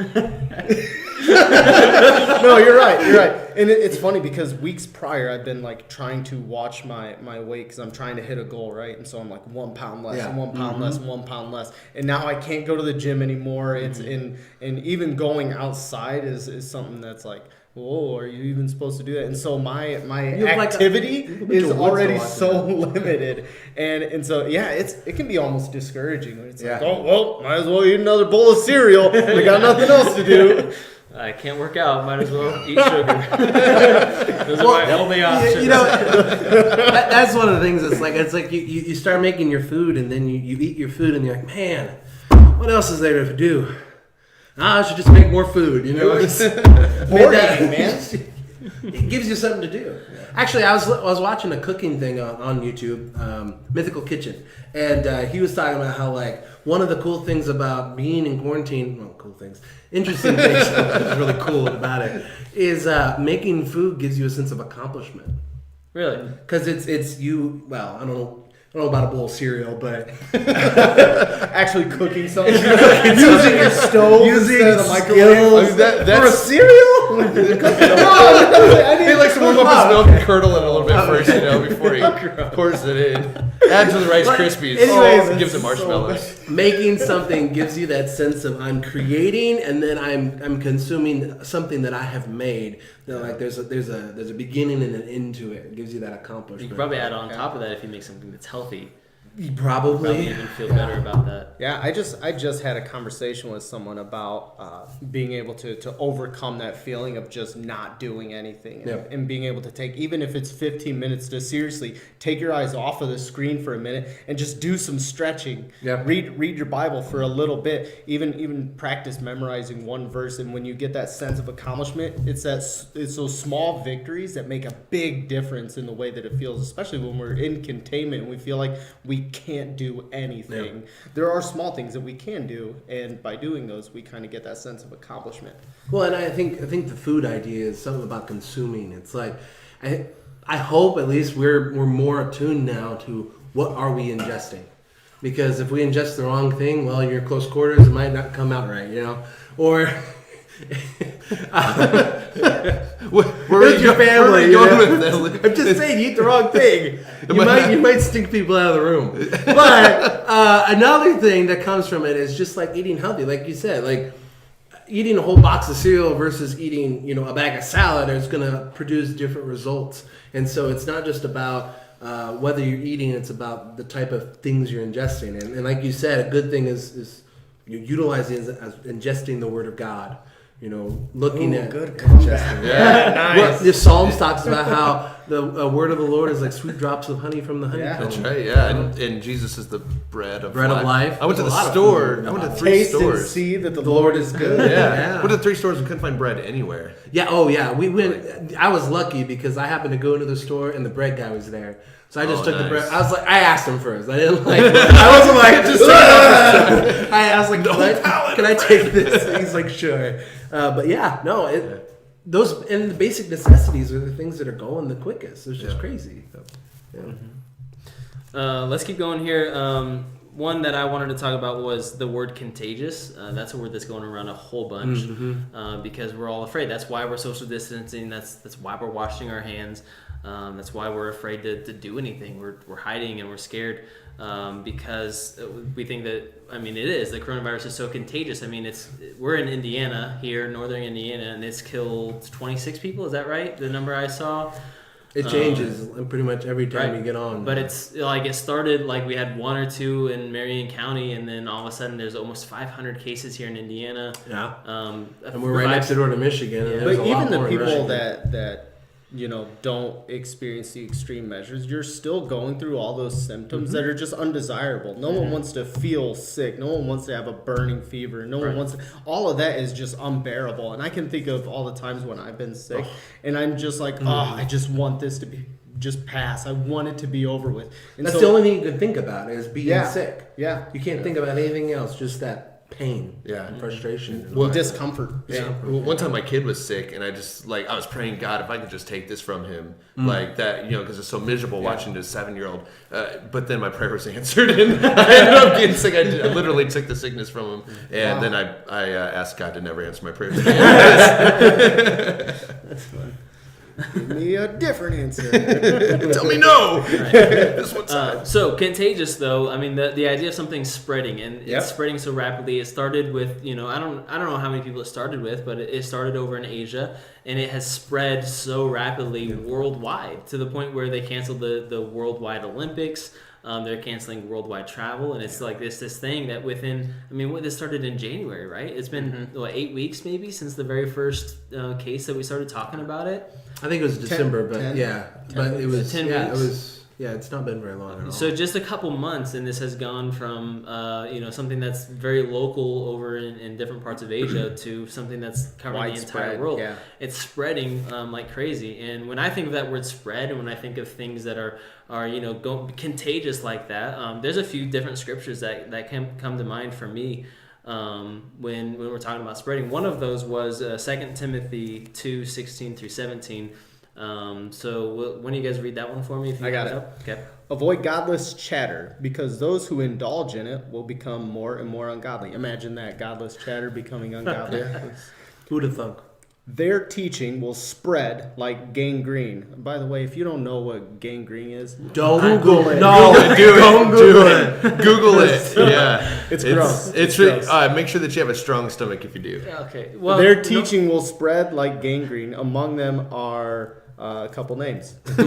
Speaker 4: No, you're right. And it's funny because weeks prior, I've been like trying to watch my weight because I'm trying to hit a goal, right? And so I'm like 1 pound less, and 1 pound less, and 1 pound less. And now I can't go to the gym anymore. It's and even going outside is something that's like, whoa, are you even supposed to do that? And so my activity is already so limited. And so, yeah, it can be almost discouraging. It's like, oh, well, might as well eat another bowl of cereal. We got nothing else to do.
Speaker 1: I can't work out. Might as well eat sugar. Those are my only options.
Speaker 2: That's one of the things. It's like you start making your food and then you eat your food and you're like, man, what else is there to do? I should just make more food. It's
Speaker 4: man.
Speaker 2: It gives you something to do. Actually, I was watching a cooking thing on YouTube, Mythical Kitchen, and he was talking about how like one of the cool things about being in quarantine, interesting things that's really cool about it is making food gives you a sense of accomplishment.
Speaker 1: Really?
Speaker 2: Because it's you. Well, I don't know about a bowl of cereal, but
Speaker 4: actually cooking something, using your stove,
Speaker 2: using
Speaker 4: the microwave
Speaker 3: That's
Speaker 4: for a cereal.
Speaker 3: He likes to warm up his milk and curdle it a little bit first, before he pours it in. Adds to the Rice Krispies.
Speaker 2: Anyways,
Speaker 3: Gives it marshmallows.
Speaker 2: Making something gives you that sense of I'm creating, and then I'm consuming something that I have made. Like there's a beginning and an end to it. It gives you that accomplishment.
Speaker 1: You could probably add on top of that if you make something that's healthy.
Speaker 2: Probably
Speaker 1: even feel better about that.
Speaker 4: Yeah, I just had a conversation with someone about being able to overcome that feeling of just not doing anything and being able to take, even if it's 15 minutes, to seriously take your eyes off of the screen for a minute and just do some stretching.
Speaker 2: Yeah.
Speaker 4: Read your Bible for a little bit. Even practice memorizing one verse. And when you get that sense of accomplishment, it's those small victories that make a big difference in the way that it feels, especially when we're in containment and we feel like we can't do anything. Yeah. There are small things that we can do, and by doing those, we kind of get that sense of accomplishment.
Speaker 2: Well, and I think the food idea is something about consuming. It's like I hope at least we're more attuned now to what are we ingesting, because if we ingest the wrong thing, well, in your close quarters, it might not come out right, or. Where's your family? I'm just saying, you eat the wrong thing. You might stink people out of the room. But another thing that comes from it is just like eating healthy, like you said, like eating a whole box of cereal versus eating, a bag of salad is going to produce different results. And so it's not just about whether you're eating; it's about the type of things you're ingesting. And like you said, a good thing is utilizing as ingesting the Word of God. Looking at
Speaker 4: good ingesting.
Speaker 2: Nice. Well, the Psalms talks about how the word of the Lord is like sweet drops of honey from the honeycomb.
Speaker 3: That's right. Yeah, and Jesus is the bread of
Speaker 2: life.
Speaker 3: I went to the store. I went to 3 stores.
Speaker 4: And see that the Lord is good.
Speaker 3: Yeah. Went to 3 stores and couldn't find bread anywhere.
Speaker 2: Yeah. Oh yeah. We went. I was lucky because I happened to go into the store and the bread guy was there. So I just took the bread. I was like, I asked him first. I didn't like. I wasn't like just. I asked like, can I take this? And he's like, sure. But yeah, no. those and the basic necessities are the things that are going the quickest. It's just crazy. Yeah.
Speaker 1: Let's keep going here. One that I wanted to talk about was the word contagious. That's a word that's going around a whole bunch because we're all afraid. That's why we're social distancing. That's why we're washing our hands. That's why we're afraid to do anything. We're hiding and we're scared because we think that, it is. The coronavirus is so contagious. We're in Indiana here, northern Indiana, and it's killed 26 people. Is that right? The number I saw?
Speaker 2: It changes pretty much every time you get on.
Speaker 1: But it's like it started like we had 1 or 2 in Marion County, and then all of a sudden there's almost 500 cases here in Indiana.
Speaker 2: Yeah. And we're right next door to Michigan.
Speaker 1: Yeah.
Speaker 2: And
Speaker 4: but even the people that don't experience the extreme measures, you're still going through all those symptoms that are just undesirable. No one wants to feel sick. No one wants to have a burning fever. No one wants to, all of that is just unbearable. And I can think of all the times when I've been sick and I'm just like, I just want this to be just pass. I want it to be over with. And
Speaker 2: that's the only thing you can think about is being sick.
Speaker 4: Yeah.
Speaker 2: You can't think about anything else, just that pain and frustration and
Speaker 4: discomfort.
Speaker 3: Well, one time my kid was sick and I was praying, God, if I could just take this from him, like that, because it's so miserable watching this 7-year-old. But then my prayer was answered and I ended up getting sick. I literally took the sickness from him, and then I asked God to never answer my prayers.
Speaker 4: That's fun. Give me a different answer.
Speaker 3: Tell me no. This one's
Speaker 1: so contagious, though. The idea of something spreading and it's spreading so rapidly. It started with I don't know how many people it started with, but it started over in Asia, and it has spread so rapidly worldwide to the point where they canceled the worldwide Olympics. They're canceling worldwide travel, and it's like this thing that within. This started in January, right? It's been 8 weeks maybe since the very first case that we started talking about it.
Speaker 2: I think it was December, but it was
Speaker 1: 10 weeks.
Speaker 2: It was. Yeah, it's not been very long at all.
Speaker 1: So just a couple months, and this has gone from something that's very local over in different parts of Asia to something that's covering the entire world. Yeah. It's spreading like crazy. And when I think of that word spread, and when I think of things that are contagious like that, there's a few different scriptures that can come to mind for me when we're talking about spreading. One of those was 2 Timothy 2:16-17. So when do you guys read that one for me? If you
Speaker 4: I got it.
Speaker 1: Okay.
Speaker 4: Avoid godless chatter, because those who indulge in it will become more and more ungodly. Imagine that, godless chatter becoming ungodly.
Speaker 2: Who'd have thunk?
Speaker 4: Their teaching will spread like gangrene. By the way, if you don't know what gangrene is,
Speaker 2: don't Google it.
Speaker 3: No, do it. Google it. Yeah,
Speaker 4: it's gross.
Speaker 3: It's gross. Make sure that you have a strong stomach if you do.
Speaker 1: Okay. Well,
Speaker 4: their teaching will spread like gangrene. Among them are a couple names. We're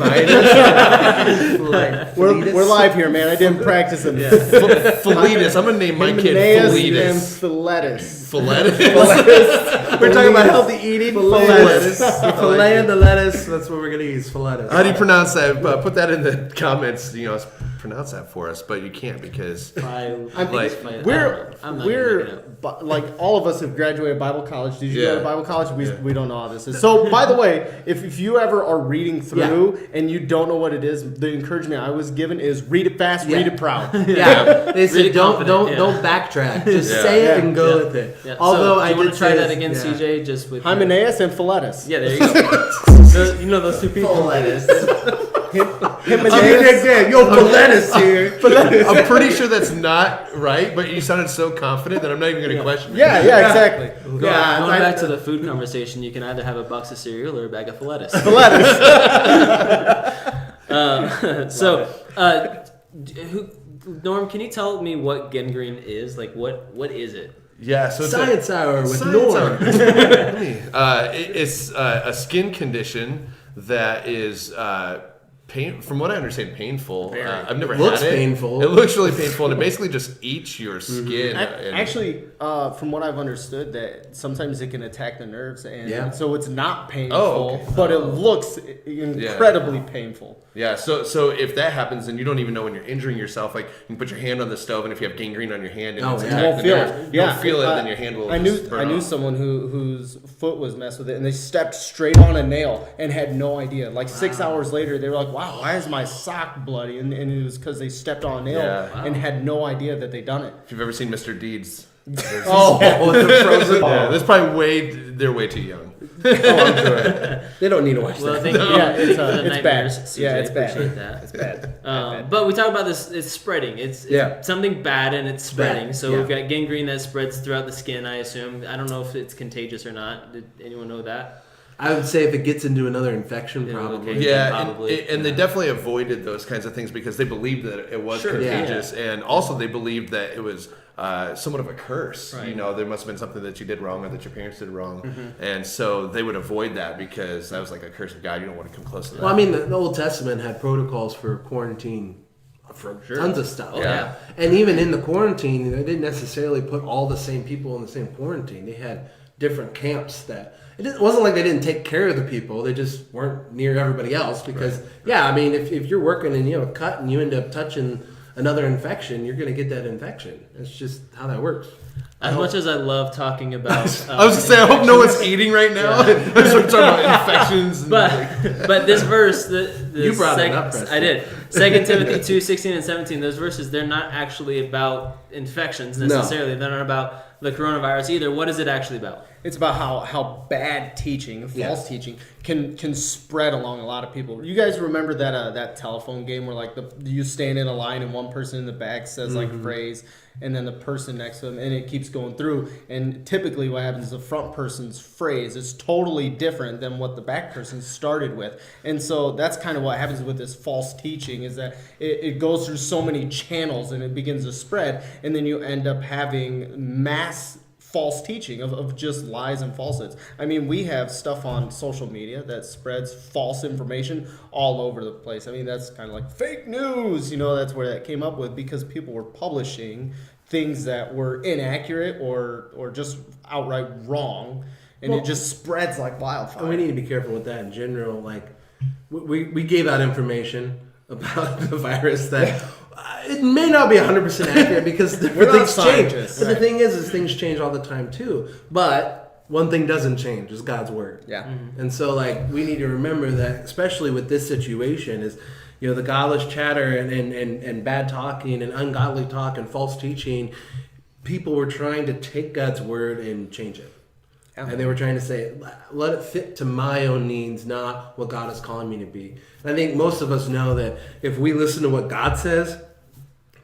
Speaker 4: live here, man. I didn't practice them.
Speaker 3: Philetus. I'm gonna name my kid Philetus.
Speaker 4: And Philetus.
Speaker 2: We're talking about healthy eating. Philetus. The fillet and the lettuce. That's what we're gonna use. Philetus.
Speaker 3: How do you pronounce that? Put that in the comments. Pronounce that for us, but you can't because
Speaker 4: we're like all of us have graduated Bible college. Did you go to Bible college? We don't know how this is. So by the way, if you ever are reading through and you don't know what it is, the encouragement I was given is read it fast, read it proud.
Speaker 2: They said don't backtrack. Just say it and go with it.
Speaker 1: Yeah. Although I want to try that again, CJ, just with
Speaker 4: Hymenaeus and Philetus.
Speaker 1: Yeah, there you go. You know those two people.
Speaker 2: Philetus.
Speaker 3: Philetus here. I'm pretty sure that's not right, but you sounded so confident that I'm not even going to question it.
Speaker 4: Yeah, exactly.
Speaker 1: Going back to the food conversation, you can either have a box of cereal or a bag of Philetus. Norm, can you tell me what gangrene is? Like, what is it?
Speaker 3: Yeah, so it's
Speaker 2: Science Hour with Norm.
Speaker 3: It's a skin condition that is from what I understand, painful. I've never had it.
Speaker 2: It looks painful.
Speaker 3: It looks really painful, and it basically just eats your skin.
Speaker 4: Actually, from what I've understood, that sometimes it can attack the nerves, and so it's not painful, but it looks incredibly painful.
Speaker 3: Yeah, so if that happens, then you don't even know when you're injuring yourself. Like, you can put your hand on the stove, and if you have gangrene on your hand, and it's attacking the nerve, you'll feel it, then your hand will
Speaker 4: I knew someone whose foot was messed with it, and they stepped straight on a nail and had no idea. Like 6 hours later, they were like, wow, why is my sock bloody? And it was because they stepped on a nail and had no idea that they'd done it.
Speaker 3: If you've ever seen Mr. Deeds.
Speaker 2: the frozen.
Speaker 3: That's probably they're way too young.
Speaker 2: I'm sure. They don't need to watch
Speaker 1: Well,
Speaker 2: that.
Speaker 1: thank you.
Speaker 4: Yeah, it's
Speaker 1: for the
Speaker 4: bad.
Speaker 1: nightmares, CJ.
Speaker 4: Yeah, it's bad.
Speaker 1: Appreciate that.
Speaker 4: It's bad.
Speaker 1: But we talk about this. It's spreading. It's something bad and it's spreading.
Speaker 2: Bad,
Speaker 1: So
Speaker 2: yeah.
Speaker 1: we've got gangrene that spreads throughout the skin. I assume. I don't know if it's contagious or not. Did anyone know that?
Speaker 2: I would say if it gets into another infection,
Speaker 1: Yeah,
Speaker 2: probably.
Speaker 1: okay.
Speaker 3: Yeah,
Speaker 1: Probably.
Speaker 3: and they definitely avoided those kinds of things because they believed that it was
Speaker 1: Sure,
Speaker 3: contagious, and also they believed that it was somewhat of a curse.
Speaker 1: Right.
Speaker 3: You know, there must have been something that you did wrong or that your parents did wrong,
Speaker 1: Mm-hmm.
Speaker 3: and so they would avoid that because that was like a curse of God. You don't want to come close to that.
Speaker 2: Well, I mean, the Old Testament had protocols for quarantine for tons of stuff.
Speaker 1: Oh, yeah.
Speaker 2: And even in the quarantine, they didn't necessarily put all the same people in the same quarantine. They had different camps that it wasn't like they didn't take care of the people. They just weren't near everybody else because, I mean, if you're working and you have a cut and you end up touching another infection, you're going to get that infection. That's just how that works.
Speaker 1: As much as I love talking about,
Speaker 3: I was just saying, I hope no one's eating right now. I started talking about infections. And
Speaker 1: but this verse,
Speaker 2: You brought it up, Preston.
Speaker 1: I did. 2 Timothy 2:16 and 17. Those verses, they're not actually about infections necessarily. They're not about the coronavirus either. What is it actually about?
Speaker 4: It's about how bad teaching, false teaching, can spread along a lot of people. You guys remember that telephone game where like you stand in a line and one person in the back says like a phrase, and then the person next to them, and it keeps going through. And typically, what happens is the front person's phrase is totally different than what the back person started with, and so that's kind of what happens with this false teaching is that it goes through so many channels and it begins to spread, and then you end up having mass false teaching of just lies and falsehoods. I mean, we have stuff on social media that spreads false information all over the place. I mean, that's kind of like fake news. You know, that's where that came up with because people were publishing things that were inaccurate or just outright wrong, and it just spreads like wildfire.
Speaker 2: And we need to be careful with that in general. Like, we gave out information about the virus that it may not be 100% accurate because things change. But the thing is things change all the time too. But one thing doesn't change is God's word.
Speaker 4: Yeah.
Speaker 2: And so, like, we need to remember that, especially with this situation, is the godless chatter and bad talking and ungodly talk and false teaching. People were trying to take God's word and change it. And they were trying to say, let it fit to my own needs, not what God is calling me to be. And I think most of us know that if we listen to what God says,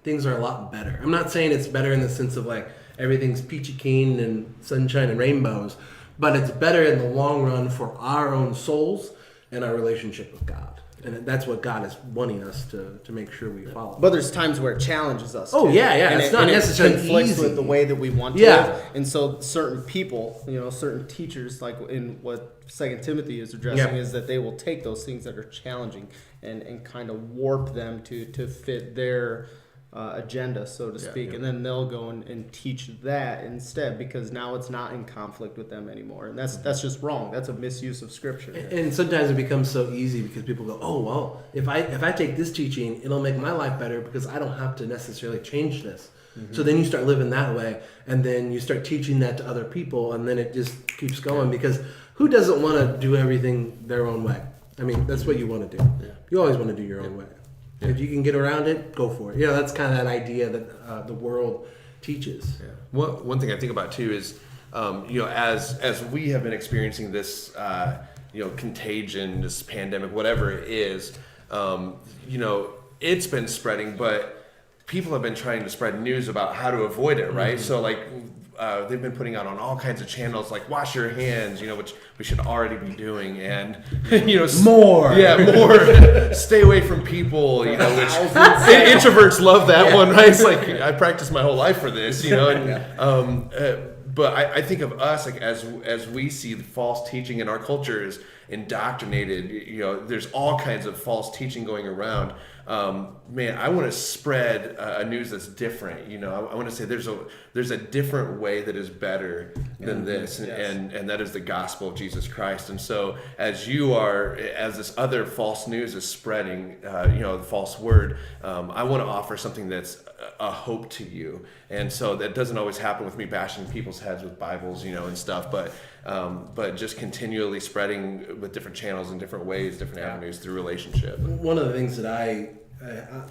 Speaker 2: things are a lot better. I'm not saying it's better in the sense of like everything's peachy keen and sunshine and rainbows, but it's better in the long run for our own souls and our relationship with God. And that's what God is wanting us to make sure we follow.
Speaker 4: But there's times where it challenges us.
Speaker 2: Oh,
Speaker 4: too.
Speaker 2: yeah.
Speaker 4: And
Speaker 2: It's not necessarily
Speaker 4: it conflicts
Speaker 2: easy.
Speaker 4: with the way that we want to live. And so certain people, certain teachers, like in what 2 Timothy is addressing, is that they will take those things that are challenging and kind of warp them to fit their agenda, so to speak, and then they'll go and teach that instead because now it's not in conflict with them anymore, and that's just wrong. That's a misuse of scripture.
Speaker 2: And sometimes it becomes so easy because people go, oh well, if I take this teaching, it'll make my life better because I don't have to necessarily change this. So then you start living that way, and then you start teaching that to other people, and then it just keeps going because who doesn't want to do everything their own way? I mean, that's what you want to do. You always want to do your own way. If you can get around it, go for it. That's kind of that idea that the world teaches.
Speaker 3: One thing I think about too is, as we have been experiencing this, contagion, this pandemic, whatever it is, it's been spreading, but people have been trying to spread news about how to avoid it, right? So like they've been putting out on all kinds of channels like wash your hands, which we should already be doing, and
Speaker 2: more
Speaker 3: stay away from people, which introverts love that one, right? It's like I practiced my whole life for this, but I think of us like as we see the false teaching in our culture is indoctrinated. There's all kinds of false teaching going around. I want to spread a news that's different. I want to say there's a different way that is better than this, and that is the gospel of Jesus Christ. And so as this other false news is spreading, the false word, I want to offer something that's a hope to you. And so that doesn't always happen with me bashing people's heads with Bibles, and stuff, but just continually spreading with different channels in different ways, different avenues through relationship.
Speaker 2: One of the things that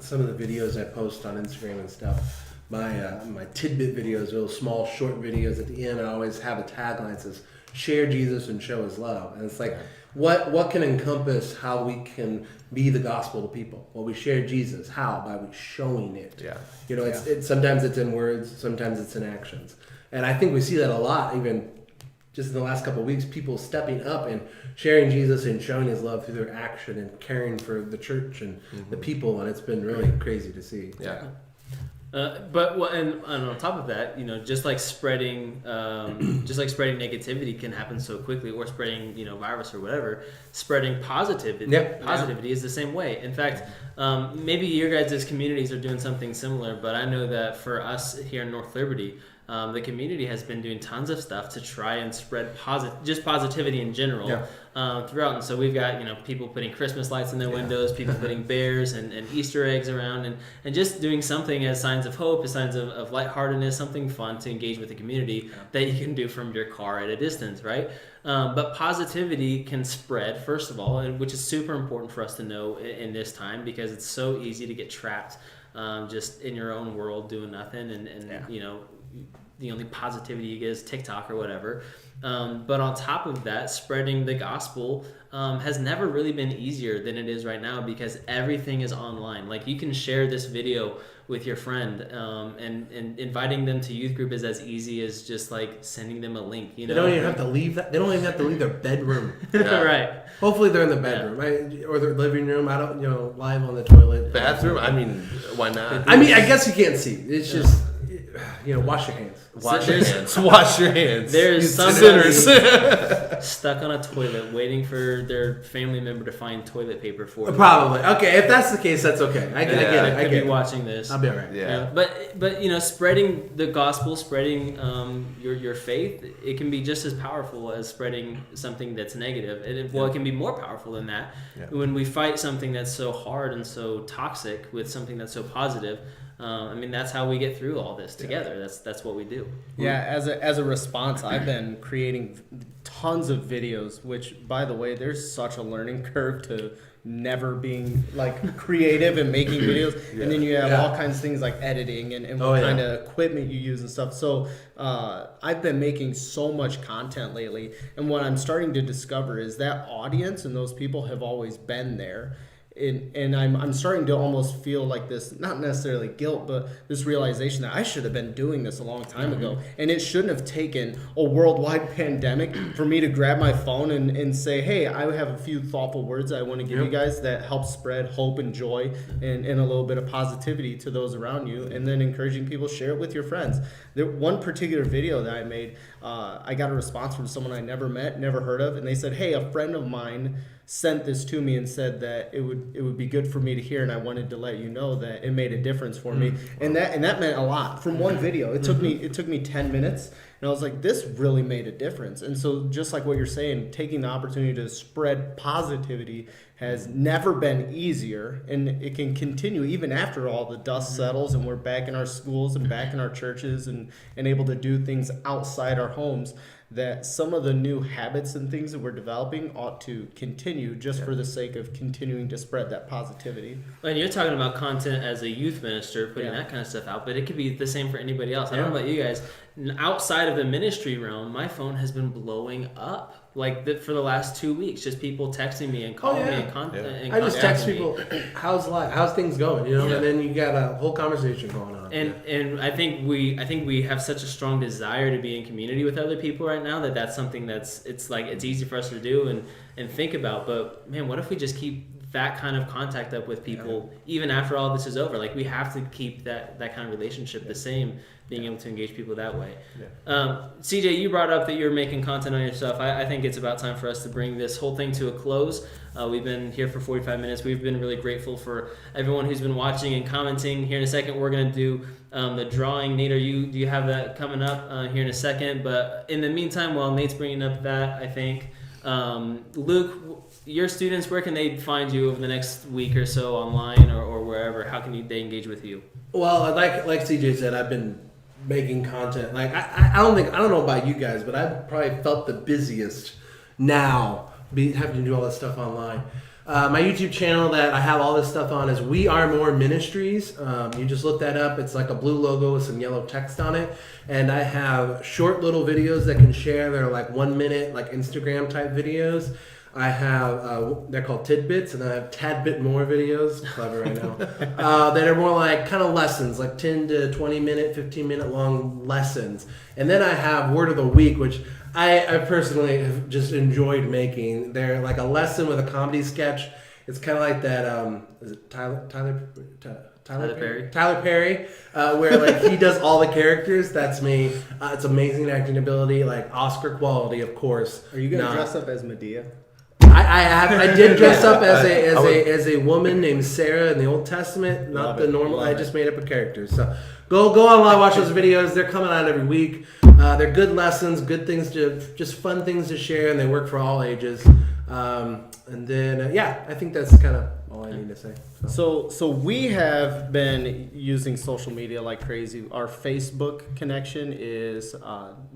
Speaker 2: some of the videos I post on Instagram and stuff, my tidbit videos, little small short videos at the end, I always have a tagline that says, share Jesus and show His love. And it's like, what can encompass how we can be the gospel to people? Well, we share Jesus. How? By showing it.
Speaker 3: Yeah.
Speaker 2: You know, it's sometimes it's in words, sometimes it's in actions. And I think we see that a lot, even just in the last couple of weeks, people stepping up and sharing Jesus and showing His love through their action and caring for the church and the people. And it's been really crazy to see.
Speaker 3: Yeah.
Speaker 1: And on top of that, just like spreading negativity can happen so quickly, or spreading, virus or whatever, spreading positivity is the same way. In fact, maybe your guys' communities are doing something similar, but I know that for us here in North Liberty, the community has been doing tons of stuff to try and spread positivity in general throughout. And so we've got people putting Christmas lights in their windows, people putting bears and Easter eggs around, and just doing something as signs of hope, as signs of lightheartedness, something fun to engage with the community that you can do from your car at a distance, right? But positivity can spread, first of all, which is super important for us to know in this time, because it's so easy to get trapped just in your own world doing nothing, and the only positivity you get is TikTok or whatever. But on top of that, spreading the gospel has never really been easier than it is right now, because everything is online. Like, you can share this video with your friend, and inviting them to youth group is as easy as just like sending them a link. They
Speaker 2: don't even have to leave that. They don't even have to leave their bedroom.
Speaker 1: Right.
Speaker 2: Hopefully they're in the bedroom, right? Or their living room. I don't, live on the toilet.
Speaker 3: Bathroom. I mean, why not?
Speaker 2: I guess you can't see. It's just, wash your hands.
Speaker 3: Wash your hands. Wash your hands.
Speaker 1: There's somebody stuck on a toilet waiting for their family member to find toilet paper for them.
Speaker 2: Probably. Okay, if that's the case, that's okay. I get it.
Speaker 1: I could be watching this.
Speaker 2: I'll be all right.
Speaker 3: Yeah.
Speaker 1: But spreading the gospel, spreading your faith, it can be just as powerful as spreading something that's negative. And it can be more powerful than that. Yeah. When we fight something that's so hard and so toxic with something that's so positive, that's how we get through all this together. That's what we do.
Speaker 4: Yeah, as a response, I've been creating tons of videos, which, by the way, there's such a learning curve to never being like creative and making videos. And then you have all kinds of things like editing and what kind of equipment you use and stuff. So I've been making so much content lately, and what I'm starting to discover is that audience and those people have always been there. And I'm starting to almost feel like this, not necessarily guilt, but this realization that I should have been doing this a long time ago. And it shouldn't have taken a worldwide pandemic for me to grab my phone and say, hey, I have a few thoughtful words I want to give you guys that help spread hope and joy and a little bit of positivity to those around you. And then encouraging people, share it with your friends. One particular video that I made, I got a response from someone I never met, never heard of. And they said, hey, a friend of mine sent this to me and said that it would be good for me to hear, and I wanted to let you know that it made a difference for me. And that meant a lot from one video. It took me 10 minutes, and I was like, this really made a difference. And so just like what you're saying, taking the opportunity to spread positivity has never been easier, and it can continue even after all the dust settles and we're back in our schools and back in our churches and able to do things outside our homes. That some of the new habits and things that we're developing ought to continue just for the sake of continuing to spread that positivity.
Speaker 1: And you're talking about content as a youth minister, putting that kind of stuff out, but it could be the same for anybody else. I don't know about you guys. Outside of the ministry realm, my phone has been blowing up for the last 2 weeks. Just people texting me and calling me and contacting me.
Speaker 2: I just text people, how's life? How's things going? And then you got a whole conversation going on.
Speaker 1: And I think we have such a strong desire to be in community with other people right now that's something it's easy for us to do and think about. But man, what if we just keep that kind of contact up with people even after all this is over? Like, we have to keep that kind of relationship the same, being able to engage people that way. CJ, you brought up that you're making content on your stuff. I think it's about time for us to bring this whole thing to a close. We've been here for 45 minutes. We've been really grateful for everyone who's been watching and commenting. Here in a second, we're going to do the drawing. Nate, do you have that coming up here in a second? But in the meantime, while Nate's bringing up that, I think, Luke, your students, where can they find you over the next week or so online or wherever? How can they engage with you?
Speaker 2: Well, like CJ said, I've been making content. Like, I don't know about you guys, but I've probably felt the busiest now having to do all this stuff online. My YouTube channel that I have all this stuff on is We Are More Ministries. You just look that up. It's like a blue logo with some yellow text on it. And I have short little videos that can share. They're like 1 minute, like Instagram type videos. I have, they're called tidbits, and then I have tad bit more videos, clever right now, that are more like kind of lessons, like 10 to 20 minute, 15 minute long lessons. And then I have Word of the Week, which I personally have just enjoyed making. They're like a lesson with a comedy sketch. It's kind of like that, is it Tyler Perry? Tyler Perry, where like he does all the characters. That's me. It's amazing acting ability, like Oscar quality, of course.
Speaker 4: Are you gonna dress up as Medea?
Speaker 2: I did dress up as a woman named Sarah in the Old Testament, not the normal. I just made up a character. So go online, watch those videos. They're coming out every week. They're good lessons, good things just fun things to share, and they work for all ages. And then I think that's kind of all I need to say.
Speaker 4: So we have been using social media like crazy. Our Facebook connection is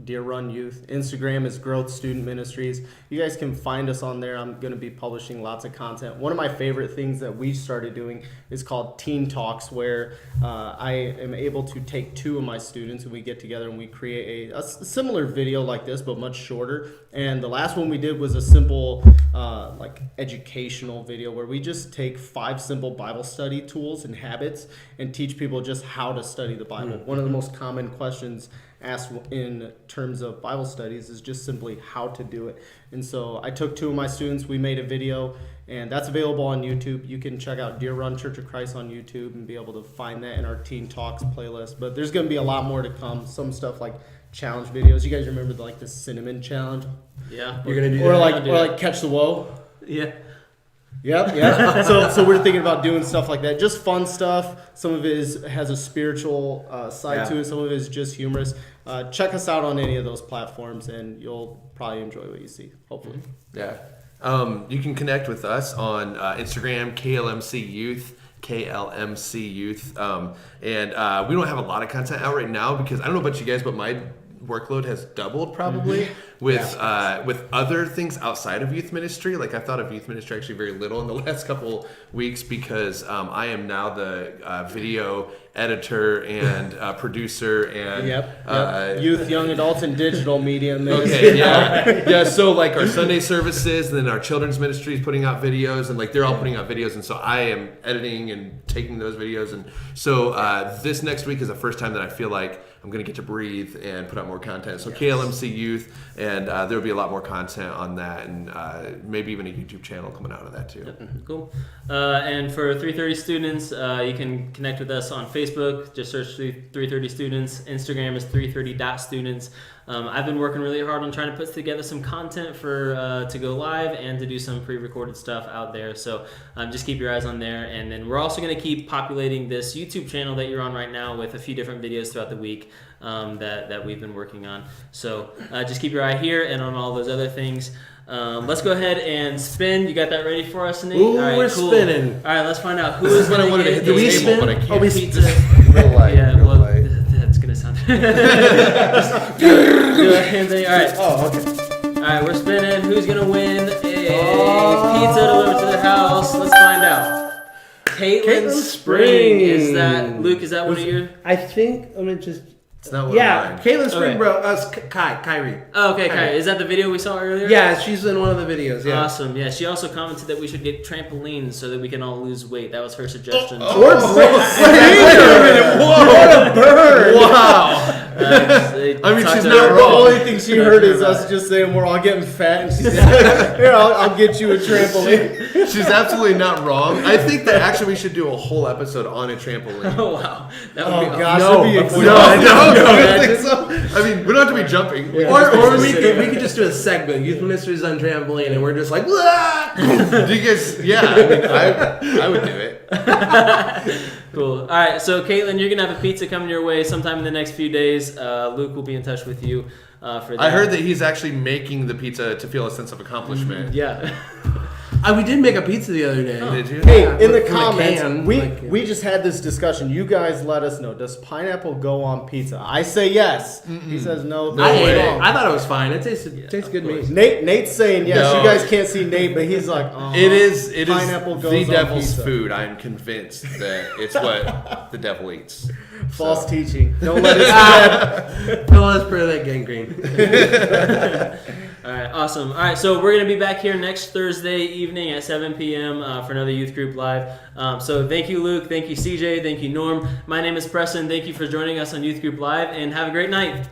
Speaker 4: Deer Run Youth. Instagram is Growth Student Ministries. You guys can find us on there. I'm going to be publishing lots of content. One of my favorite things that we started doing is called Teen Talks, where I am able to take 2 of my students and we get together and we create a similar video like this, but much shorter. And the last one we did was a simple like educational video where we just take 5 simple Bible study tools and habits and teach people just how to study the Bible. One of the most common questions asked in terms of Bible studies is just simply how to do it. And so I took 2 of my students, we made a video, and that's available on YouTube. You can check out Deer Run Church of Christ on YouTube and be able to find that in our Teen Talks playlist. But there's going to be a lot more to come. Some stuff like challenge videos. You guys remember the cinnamon challenge?
Speaker 1: Yeah.
Speaker 2: You're gonna do
Speaker 4: or
Speaker 2: that?
Speaker 4: like catch the woe.
Speaker 1: Yeah.
Speaker 4: Yep. So we're thinking about doing stuff like that. Just fun stuff. Some of it has a spiritual side to it. Some of it is just humorous. Check us out on any of those platforms, and you'll probably enjoy what you see, hopefully.
Speaker 3: Yeah. You can connect with us on Instagram, KLMC Youth. KLMC Youth. And we don't have a lot of content out right now because I don't know about you guys, but my workload has doubled probably with other things outside of youth ministry. Like I've thought of youth ministry actually very little in the last couple weeks because I am now the video editor and producer and
Speaker 4: youth, young adults, and digital media ministry.
Speaker 3: Okay, yeah. So like our Sunday services, and then our children's ministry is putting out videos, and like they're all putting out videos, and so I am editing and taking those videos, and so this next week is the first time that I feel like I'm going to get to breathe and put out more content. So KLMC Youth, and there will be a lot more content on that, and maybe even a YouTube channel coming out of that too.
Speaker 1: Cool. And for 330 students, you can connect with us on Facebook. Just search 330 students. Instagram is 330.students. I've been working really hard on trying to put together some content for to go live and to do some pre-recorded stuff out there. So just keep your eyes on there. And then we're also going to keep populating this YouTube channel that you're on right now with a few different videos throughout the week that we've been working on. So just keep your eye here and on all those other things. Let's go ahead and spin. You got that ready for us, Nate?
Speaker 2: Ooh,
Speaker 1: all right,
Speaker 2: we're
Speaker 1: cool.
Speaker 2: spinning.
Speaker 1: All right, let's find out who
Speaker 3: This
Speaker 1: is
Speaker 3: is what I
Speaker 1: going
Speaker 3: wanted
Speaker 1: to
Speaker 3: to
Speaker 1: get
Speaker 3: hit the
Speaker 1: the
Speaker 3: table, but I can't.
Speaker 2: Oh, we
Speaker 1: pizza.
Speaker 3: Real light.
Speaker 1: Yeah,
Speaker 3: real
Speaker 1: well,
Speaker 3: light.
Speaker 1: that's going to sound do a hand thing. All right.
Speaker 2: Oh, okay.
Speaker 1: All right, we're spinning. Who's going to win a pizza delivered to their house? Let's find out. Caitlin Spring. Is that, Luke, is that one of your?
Speaker 2: I think, let me just...
Speaker 3: It's not one
Speaker 2: Yeah,
Speaker 3: of mine.
Speaker 2: Caitlin Spring,
Speaker 1: Okay.
Speaker 2: bro. Kyrie.
Speaker 1: Oh, okay,
Speaker 2: Kyrie.
Speaker 1: Kai. Is that the video we saw earlier?
Speaker 2: Yeah, she's in one of the videos. Yeah.
Speaker 1: Awesome. Yeah, she also commented that we should get trampolines so that we can all lose weight. That was her suggestion.
Speaker 2: Wait a minute. Whoa. What a bird.
Speaker 3: Wow. I mean, she's not
Speaker 4: The
Speaker 3: wrong.
Speaker 4: only thing she heard is us just saying we're all getting fat, and she said, "Here, I'll get you a trampoline."
Speaker 3: She's absolutely not wrong. I think that actually we should do a whole episode on a trampoline.
Speaker 1: Oh, wow. That would
Speaker 4: Oh
Speaker 1: be awesome.
Speaker 4: gosh,
Speaker 2: No,
Speaker 4: that'd be a
Speaker 3: No, I don't think so. I mean, we don't have to be jumping.
Speaker 2: Or we could just do a segment, Youth Ministries on Trampoline, and we're just like, "Wah!"
Speaker 3: Do you guys? Yeah, I mean, I would do it.
Speaker 1: Cool. All right, so Caitlin, you're gonna have a pizza coming your way sometime in the next few days. Luke will be in touch with you for that.
Speaker 3: I heard that he's actually making the pizza to feel a sense of accomplishment.
Speaker 1: Yeah.
Speaker 2: We did make a pizza the other day.
Speaker 3: Did you?
Speaker 4: Hey,
Speaker 2: Yeah,
Speaker 4: in the
Speaker 2: from a
Speaker 4: comments,
Speaker 2: can,
Speaker 4: we just had this discussion. You guys let us know. Does pineapple go on pizza? I say yes. He says no.
Speaker 2: I hate
Speaker 3: way.
Speaker 2: it. I thought it was fine. It tastes good to me.
Speaker 4: Nate's saying yes.
Speaker 3: No.
Speaker 4: You guys can't see Nate, but he's like,
Speaker 3: It is
Speaker 4: pineapple goes
Speaker 3: the
Speaker 4: on
Speaker 3: devil's
Speaker 4: pizza.
Speaker 3: food. I'm convinced that it's what the devil eats.
Speaker 4: False teaching. Don't let it spread.
Speaker 2: Don't let us spread that gangrene.
Speaker 1: All right, awesome. All right, so we're going to be back here next Thursday evening at 7 p.m. For another Youth Group Live. So thank you, Luke. Thank you, CJ. Thank you, Norm. My name is Preston. Thank you for joining us on Youth Group Live, and have a great night.